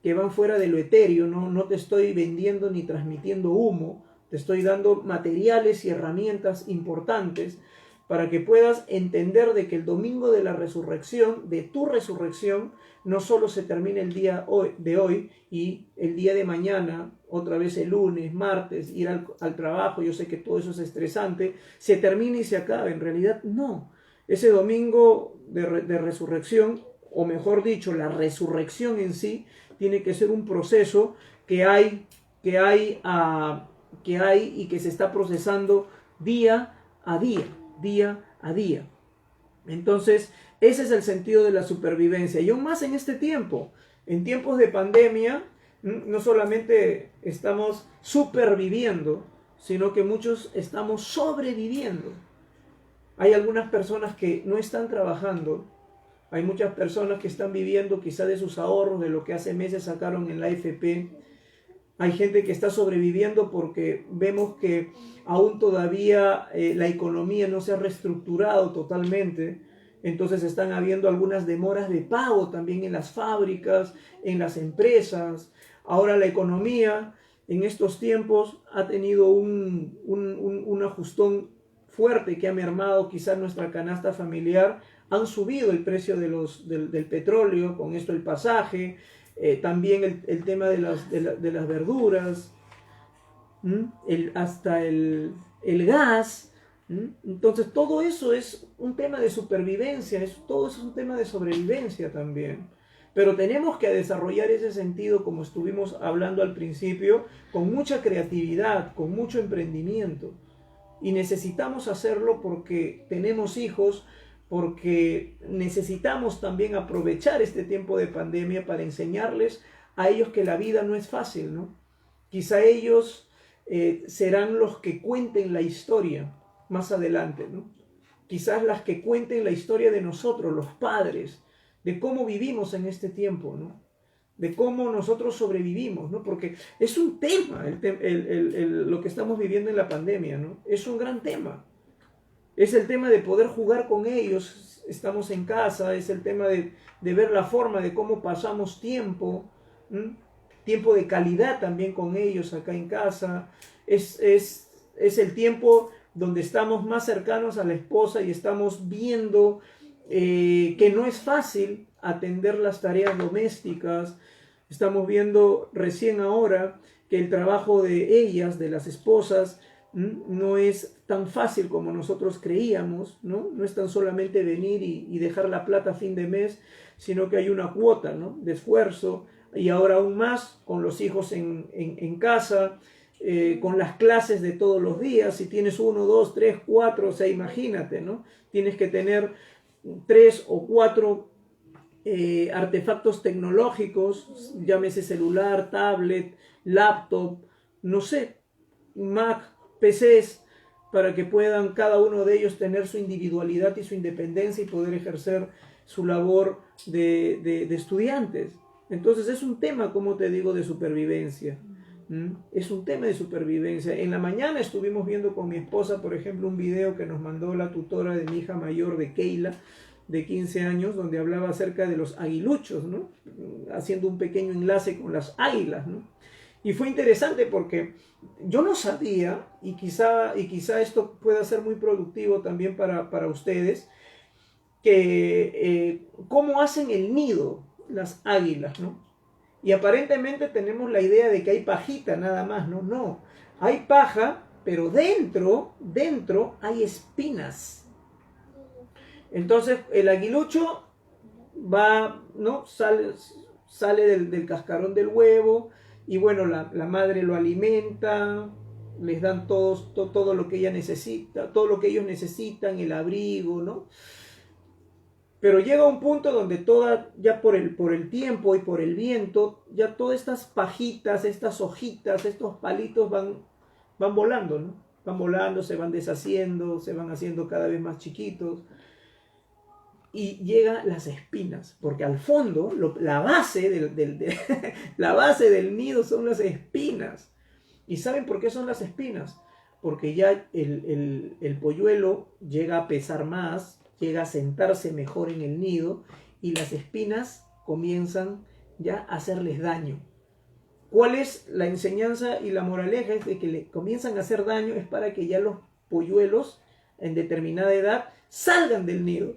que van fuera de lo etéreo, no te estoy vendiendo ni transmitiendo humo, te estoy dando materiales y herramientas importantes para que puedas entender de que el domingo de la resurrección, de tu resurrección, no solo se termina el día de hoy y el día de mañana, otra vez el lunes, martes, ir al trabajo, yo sé que todo eso es estresante, se termina y se acaba. En realidad no. Ese domingo de resurrección, o mejor dicho, la resurrección en sí, tiene que ser un proceso que hay que hay y que se está procesando día a día, día a día. Entonces, ese es el sentido de la supervivencia. Y aún más en este tiempo, en tiempos de pandemia, no solamente estamos superviviendo, sino que muchos estamos sobreviviendo. Hay algunas personas que no están trabajando. Hay muchas personas que están viviendo quizá de sus ahorros, de lo que hace meses sacaron en la AFP. Hay gente que está sobreviviendo porque vemos que aún todavía la economía no se ha reestructurado totalmente. Entonces están habiendo algunas demoras de pago también en las fábricas, en las empresas. Ahora la economía en estos tiempos ha tenido un ajustón fuerte que ha mermado quizás nuestra canasta familiar. Han subido el precio del petróleo, con esto el pasaje, también el tema de las verduras, hasta el gas. Entonces todo eso es un tema de supervivencia, todo es un tema de sobrevivencia también. Pero tenemos que desarrollar ese sentido, como estuvimos hablando al principio, con mucha creatividad, con mucho emprendimiento. Y necesitamos hacerlo porque tenemos hijos, porque necesitamos también aprovechar este tiempo de pandemia para enseñarles a ellos que la vida no es fácil, ¿no? Quizá ellos serán los que cuenten la historia más adelante, ¿no? Quizás las que cuenten la historia de nosotros, los padres, de cómo vivimos en este tiempo, ¿no? De cómo nosotros sobrevivimos, ¿no? Porque es un tema lo que estamos viviendo en la pandemia, ¿no? Es un gran tema. Es el tema de poder jugar con ellos, estamos en casa, es el tema de ver la forma de cómo pasamos tiempo, tiempo de calidad también con ellos acá en casa. Es el tiempo donde estamos más cercanos a la esposa y estamos viendo que no es fácil atender las tareas domésticas. Estamos viendo recién ahora que el trabajo de ellas, de las esposas, no es tan fácil como nosotros creíamos, ¿no? No es tan solamente venir y dejar la plata a fin de mes, sino que hay una cuota, ¿no?, de esfuerzo, y ahora aún más con los hijos en casa, con las clases de todos los días. Si tienes 1, 2, 3, 4, o sea, imagínate, ¿no? Tienes que tener 3 o 4 artefactos tecnológicos, llámese celular, tablet, laptop, no sé, Mac, PCs, para que puedan cada uno de ellos tener su individualidad y su independencia y poder ejercer su labor de estudiantes. Entonces es un tema, como te digo, de supervivencia. Es un tema de supervivencia. En la mañana estuvimos viendo con mi esposa, por ejemplo, un video que nos mandó la tutora de mi hija mayor, de Keila, de 15 años, donde hablaba acerca de los aguiluchos, ¿no? Haciendo un pequeño enlace con las águilas, ¿no? Y fue interesante porque yo no sabía, y quizá esto pueda ser muy productivo también para ustedes, que cómo hacen el nido las águilas, ¿no? Y aparentemente tenemos la idea de que hay pajita nada más, ¿no? No, hay paja, pero dentro hay espinas. Entonces el aguilucho va, ¿no? Sale del cascarón del huevo, y bueno, la madre lo alimenta, les dan todo lo que ella necesita, todo lo que ellos necesitan, el abrigo, ¿no? Pero llega un punto donde ya por el tiempo y por el viento, ya todas estas pajitas, estas hojitas, estos palitos van volando, ¿no? Van volando, se van deshaciendo, se van haciendo cada vez más chiquitos. Y llegan las espinas, porque al fondo, la base la base del nido son las espinas. ¿Y saben por qué son las espinas? Porque ya el polluelo llega a pesar más, llega a sentarse mejor en el nido, y las espinas comienzan ya a hacerles daño. ¿Cuál es la enseñanza y la moraleja? Es de que le comienzan a hacer daño, es para que ya los polluelos en determinada edad salgan del nido,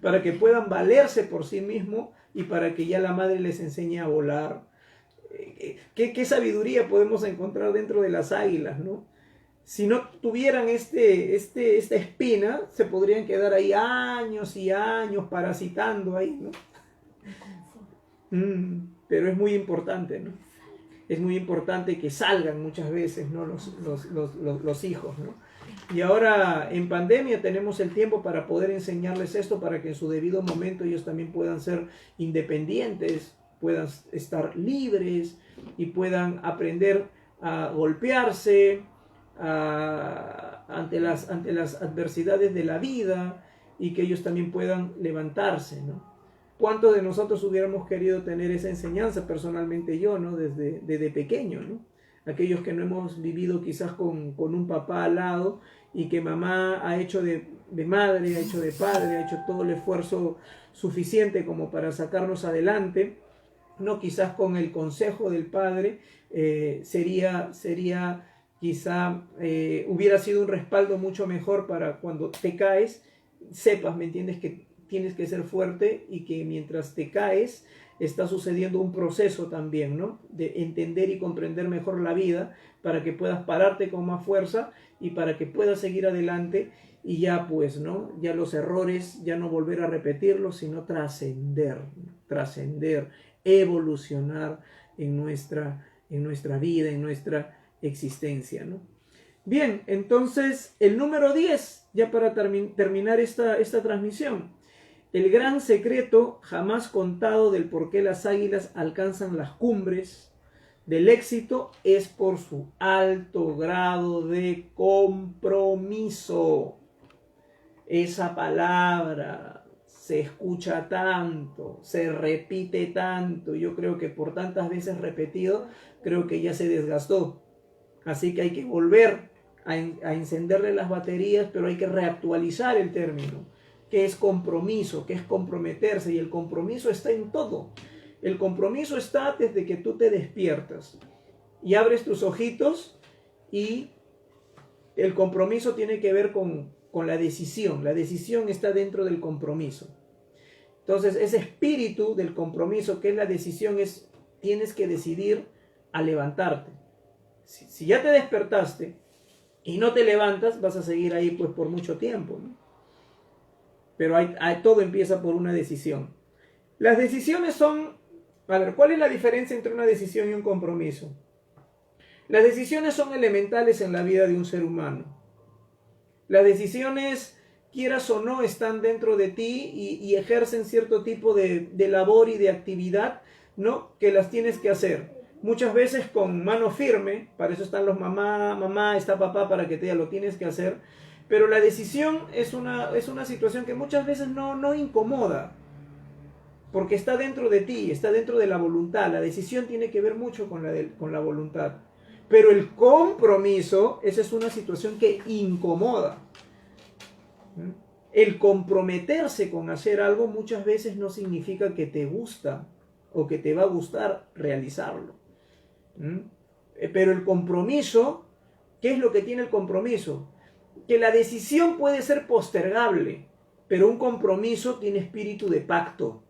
para que puedan valerse por sí mismos y para que ya la madre les enseñe a volar. ¿Qué sabiduría podemos encontrar dentro de las águilas, ¿no? Si no tuvieran esta espina, se podrían quedar ahí años y años parasitando ahí, ¿no? Pero es muy importante, ¿no? es muy importante que salgan muchas veces, ¿no? los hijos, ¿no? Y ahora en pandemia tenemos el tiempo para poder enseñarles esto, para que en su debido momento ellos también puedan ser independientes, puedan estar libres y puedan aprender a golpearse ante las adversidades de la vida, y que ellos también puedan levantarse, ¿no? ¿Cuántos de nosotros hubiéramos querido tener esa enseñanza? Personalmente yo, ¿no? Desde pequeño, ¿no? Aquellos que no hemos vivido quizás con un papá al lado, y que mamá ha hecho de madre, ha hecho de padre, ha hecho todo el esfuerzo suficiente como para sacarnos adelante, ¿no? Quizás con el consejo del padre sería quizá hubiera sido un respaldo mucho mejor para cuando te caes, sepas, ¿me entiendes?, que tienes que ser fuerte, y que mientras te caes está sucediendo un proceso también, ¿no? De entender y comprender mejor la vida, para que puedas pararte con más fuerza y para que puedas seguir adelante, y ya pues, ¿no? Ya los errores, ya no volver a repetirlos, sino trascender, evolucionar en nuestra vida, en nuestra existencia, ¿no? Bien, entonces el número 10, ya para terminar esta transmisión. El gran secreto jamás contado del por qué las águilas alcanzan las cumbres del éxito es por su alto grado de compromiso. Esa palabra se escucha tanto, se repite tanto. Yo creo que por tantas veces repetido, creo que ya se desgastó. Así que hay que volver a encenderle las baterías, pero hay que reactualizar el término. ¿Qué es compromiso? ¿Qué es comprometerse? Y el compromiso está en todo. El compromiso está desde que tú te despiertas y abres tus ojitos, y el compromiso tiene que ver con la decisión. La decisión está dentro del compromiso. Entonces, ese espíritu del compromiso, que es la decisión, es: tienes que decidir a levantarte. Si ya te despertaste y no te levantas, vas a seguir ahí pues por mucho tiempo, ¿no? Pero todo empieza por una decisión. Las decisiones son... A ver, ¿cuál es la diferencia entre una decisión y un compromiso? Las decisiones son elementales en la vida de un ser humano. Las decisiones, quieras o no, están dentro de ti y ejercen cierto tipo de labor y de actividad, ¿no? Que las tienes que hacer. Muchas veces con mano firme, para eso están los mamá, está papá, para que te lo tienes que hacer. Pero la decisión es una situación que muchas veces no incomoda, porque está dentro de ti, está dentro de la voluntad. La decisión tiene que ver mucho con la voluntad. Pero el compromiso, esa es una situación que incomoda. El comprometerse con hacer algo muchas veces no significa que te gusta o que te va a gustar realizarlo. Pero el compromiso, ¿qué es lo que tiene el compromiso? Que la decisión puede ser postergable, pero un compromiso tiene espíritu de pacto.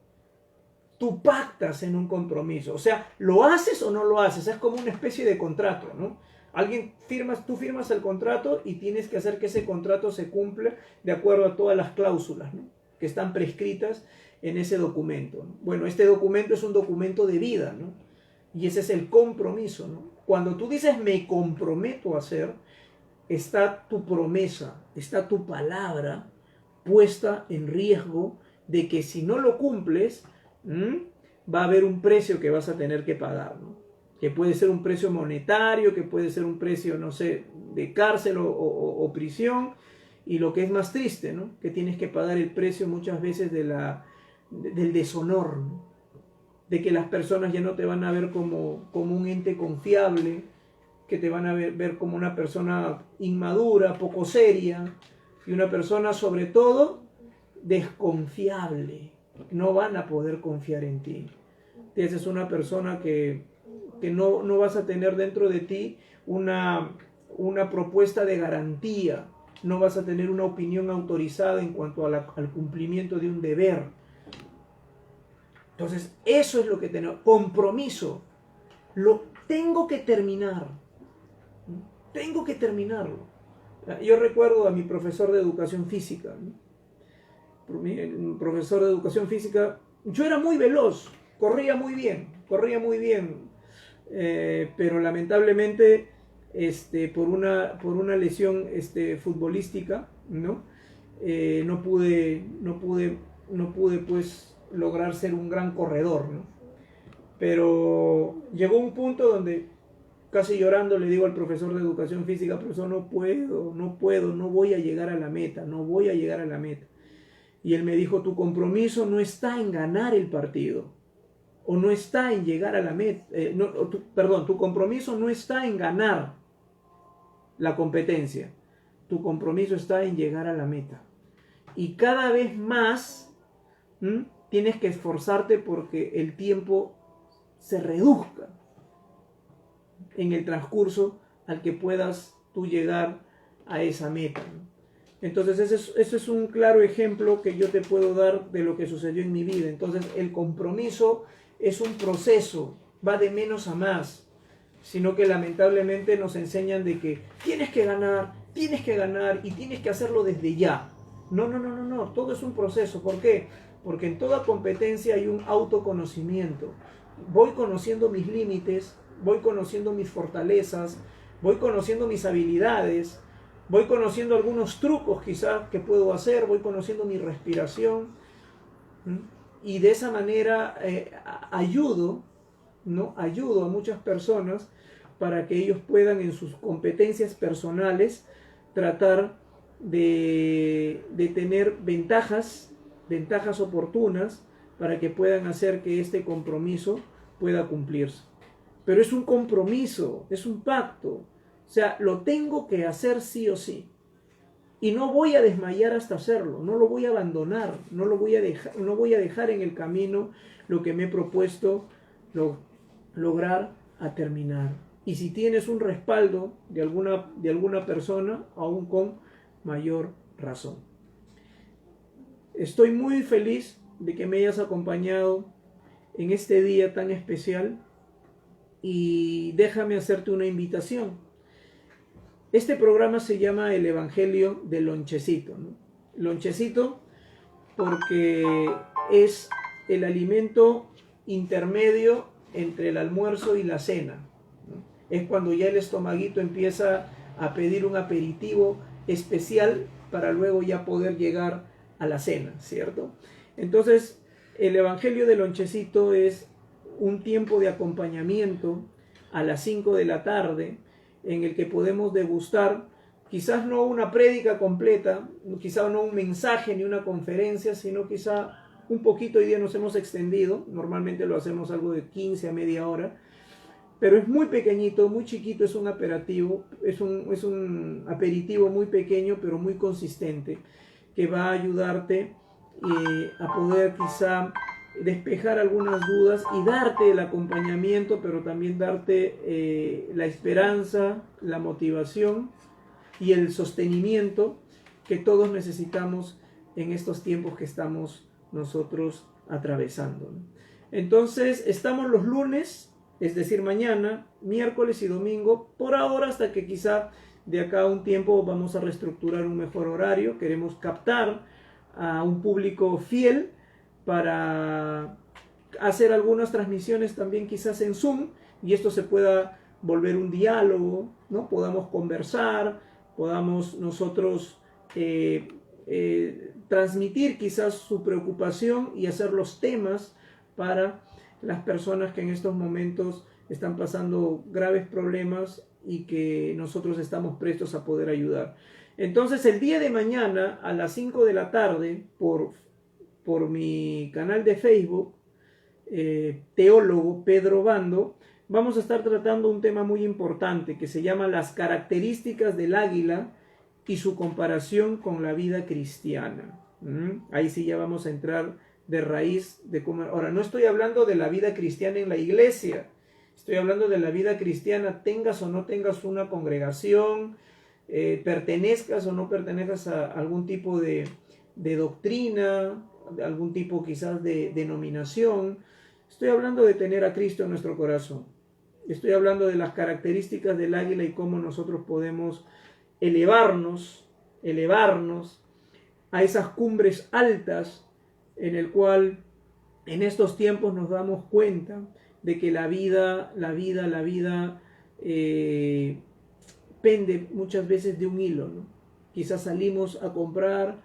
Tú pactas en un compromiso, o sea, ¿lo haces o no lo haces? Es como una especie de contrato, ¿no? Tú firmas el contrato y tienes que hacer que ese contrato se cumpla de acuerdo a todas las cláusulas, ¿no?, que están prescritas en ese documento, ¿no? Bueno, este documento es un documento de vida, ¿no? Y ese es el compromiso, ¿no? Cuando tú dices me comprometo a hacer, está tu promesa, está tu palabra puesta en riesgo de que si no lo cumples, va a haber un precio que vas a tener que pagar, ¿no? Que puede ser un precio monetario, que puede ser un precio, no sé, de cárcel o prisión, y lo que es más triste, ¿no?, que tienes que pagar el precio muchas veces del deshonor, ¿no?, de que las personas ya no te van a ver como un ente confiable, que te van a ver como una persona inmadura, poco seria, y una persona sobre todo desconfiable. No van a poder confiar en ti. Esa es una persona que no vas a tener dentro de ti una propuesta de garantía, no vas a tener una opinión autorizada en cuanto al cumplimiento de un deber. Entonces, eso es lo que tenemos. Compromiso. Lo tengo que terminar. Tengo que terminarlo. Yo recuerdo a mi profesor de educación física, ¿no? Mi profesor de educación física, yo era muy veloz, corría muy bien, pero lamentablemente por una lesión futbolística, ¿no? No pude pues lograr ser un gran corredor, ¿no? Pero llegó un punto donde casi llorando le digo al profesor de educación física: profesor, no puedo, no voy a llegar a la meta, no voy a llegar a la meta. Y él me dijo: tu compromiso no está en ganar el partido, o no está en llegar a la meta, tu compromiso no está en ganar la competencia, tu compromiso está en llegar a la meta. Y cada vez más tienes que esforzarte porque el tiempo se reduzca en el transcurso al que puedas tú llegar a esa meta, ¿no? Entonces ese es un claro ejemplo que yo te puedo dar de lo que sucedió en mi vida. Entonces el compromiso es un proceso, va de menos a más, sino que lamentablemente nos enseñan de que tienes que ganar y tienes que hacerlo desde ya. No, todo es un proceso. ¿Por qué? Porque en toda competencia hay un autoconocimiento. Voy conociendo mis límites, voy conociendo mis fortalezas, voy conociendo mis habilidades, voy conociendo algunos trucos quizás que puedo hacer, voy conociendo mi respiración, y de esa manera ayudo a muchas personas para que ellos puedan en sus competencias personales tratar de tener ventajas oportunas para que puedan hacer que este compromiso pueda cumplirse. Pero es un compromiso, es un pacto. O sea, lo tengo que hacer sí o sí. Y no voy a desmayar hasta hacerlo, no lo voy a abandonar, no voy a dejar en el camino lo que me he propuesto lograr a terminar. Y si tienes un respaldo de alguna persona, aún con mayor razón. Estoy muy feliz de que me hayas acompañado en este día tan especial, y déjame hacerte una invitación. Este programa se llama El Evangelio del Lonchecito, ¿no? Lonchecito porque es el alimento intermedio entre el almuerzo y la cena, ¿no? Es cuando ya el estomaguito empieza a pedir un aperitivo especial para luego ya poder llegar a la cena, ¿cierto? Entonces, el Evangelio del Lonchecito es un tiempo de acompañamiento a las 5 de la tarde en el que podemos degustar, quizás no una prédica completa, quizás no un mensaje ni una conferencia, sino quizá un poquito. Hoy día nos hemos extendido, normalmente lo hacemos algo de 15 a media hora, pero es muy pequeñito, muy chiquito, es un aperitivo, es un aperitivo muy pequeño pero muy consistente, que va a ayudarte a poder quizá despejar algunas dudas y darte el acompañamiento, pero también darte la esperanza, la motivación y el sostenimiento que todos necesitamos en estos tiempos que estamos nosotros atravesando, ¿no? Entonces, estamos los lunes, es decir, mañana, miércoles y domingo, por ahora, hasta que quizá de acá a un tiempo vamos a reestructurar un mejor horario. Queremos captar a un público fiel para hacer algunas transmisiones también quizás en Zoom, y esto se pueda volver un diálogo, ¿no? Podamos conversar, podamos nosotros transmitir quizás su preocupación y hacer los temas para las personas que en estos momentos están pasando graves problemas y que nosotros estamos prestos a poder ayudar. Entonces, el día de mañana a las 5 de la tarde por mi canal de Facebook, Teólogo Pedro Bando, vamos a estar tratando un tema muy importante que se llama las características del águila y su comparación con la vida cristiana. Ahí sí ya vamos a entrar de raíz de cómo. Ahora, no estoy hablando de la vida cristiana en la iglesia, estoy hablando de la vida cristiana, tengas o no tengas una congregación, pertenezcas o no pertenezcas a algún tipo de doctrina, de algún tipo quizás de denominación. Estoy hablando de tener a Cristo en nuestro corazón. Estoy hablando de las características del águila y cómo nosotros podemos elevarnos a esas cumbres altas, en el cual en estos tiempos nos damos cuenta de que la vida pende muchas veces de un hilo, ¿no? Quizás salimos a comprar,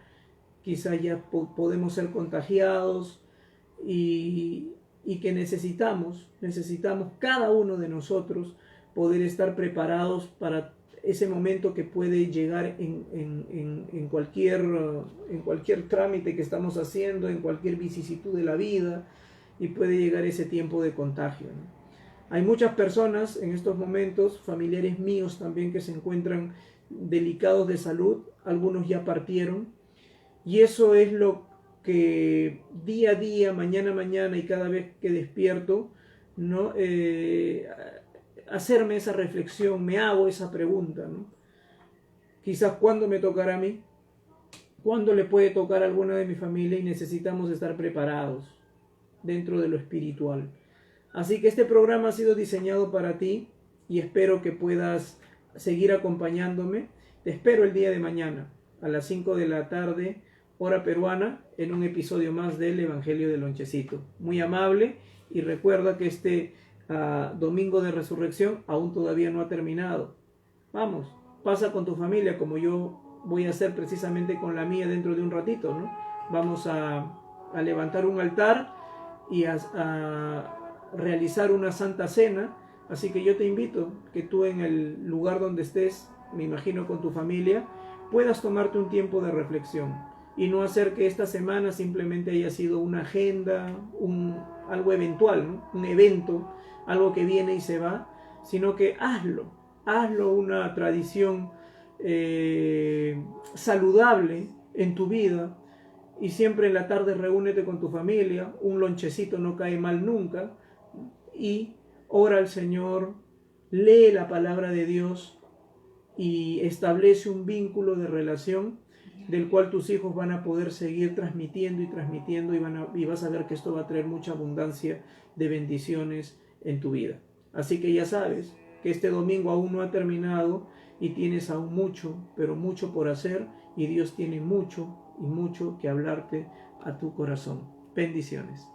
quizás ya podemos ser contagiados y que necesitamos cada uno de nosotros poder estar preparados para ese momento que puede llegar en cualquier trámite que estamos haciendo, en cualquier vicisitud de la vida, y puede llegar ese tiempo de contagio, ¿no? Hay muchas personas en estos momentos, familiares míos también, que se encuentran delicados de salud, algunos ya partieron, y eso es lo que día a día, mañana a mañana y cada vez que despierto, ¿no? Hacerme esa reflexión, me hago esa pregunta, ¿no? Quizás cuándo me tocará a mí, cuándo le puede tocar a alguna de mi familia, y necesitamos estar preparados dentro de lo espiritual. Así que este programa ha sido diseñado para ti y espero que puedas seguir acompañándome. Te espero el día de mañana a las 5 de la tarde, hora peruana, en un episodio más del Evangelio del Lonchecito. Muy amable, y recuerda que este domingo de resurrección aún todavía no ha terminado. Vamos, pasa con tu familia como yo voy a hacer precisamente con la mía dentro de un ratito, ¿no? Vamos a levantar un altar y a realizar una santa cena, así que yo te invito que tú, en el lugar donde estés, me imagino con tu familia, puedas tomarte un tiempo de reflexión y no hacer que esta semana simplemente haya sido una agenda, algo eventual, ¿no? Un evento, algo que viene y se va, sino que hazlo una tradición saludable en tu vida. Y siempre en la tarde reúnete con tu familia, un lonchecito no cae mal nunca, y ora al Señor, lee la palabra de Dios y establece un vínculo de relación del cual tus hijos van a poder seguir transmitiendo y vas a ver que esto va a traer mucha abundancia de bendiciones en tu vida. Así que ya sabes que este domingo aún no ha terminado y tienes aún mucho, pero mucho por hacer, y Dios tiene mucho y mucho que hablarte a tu corazón. Bendiciones.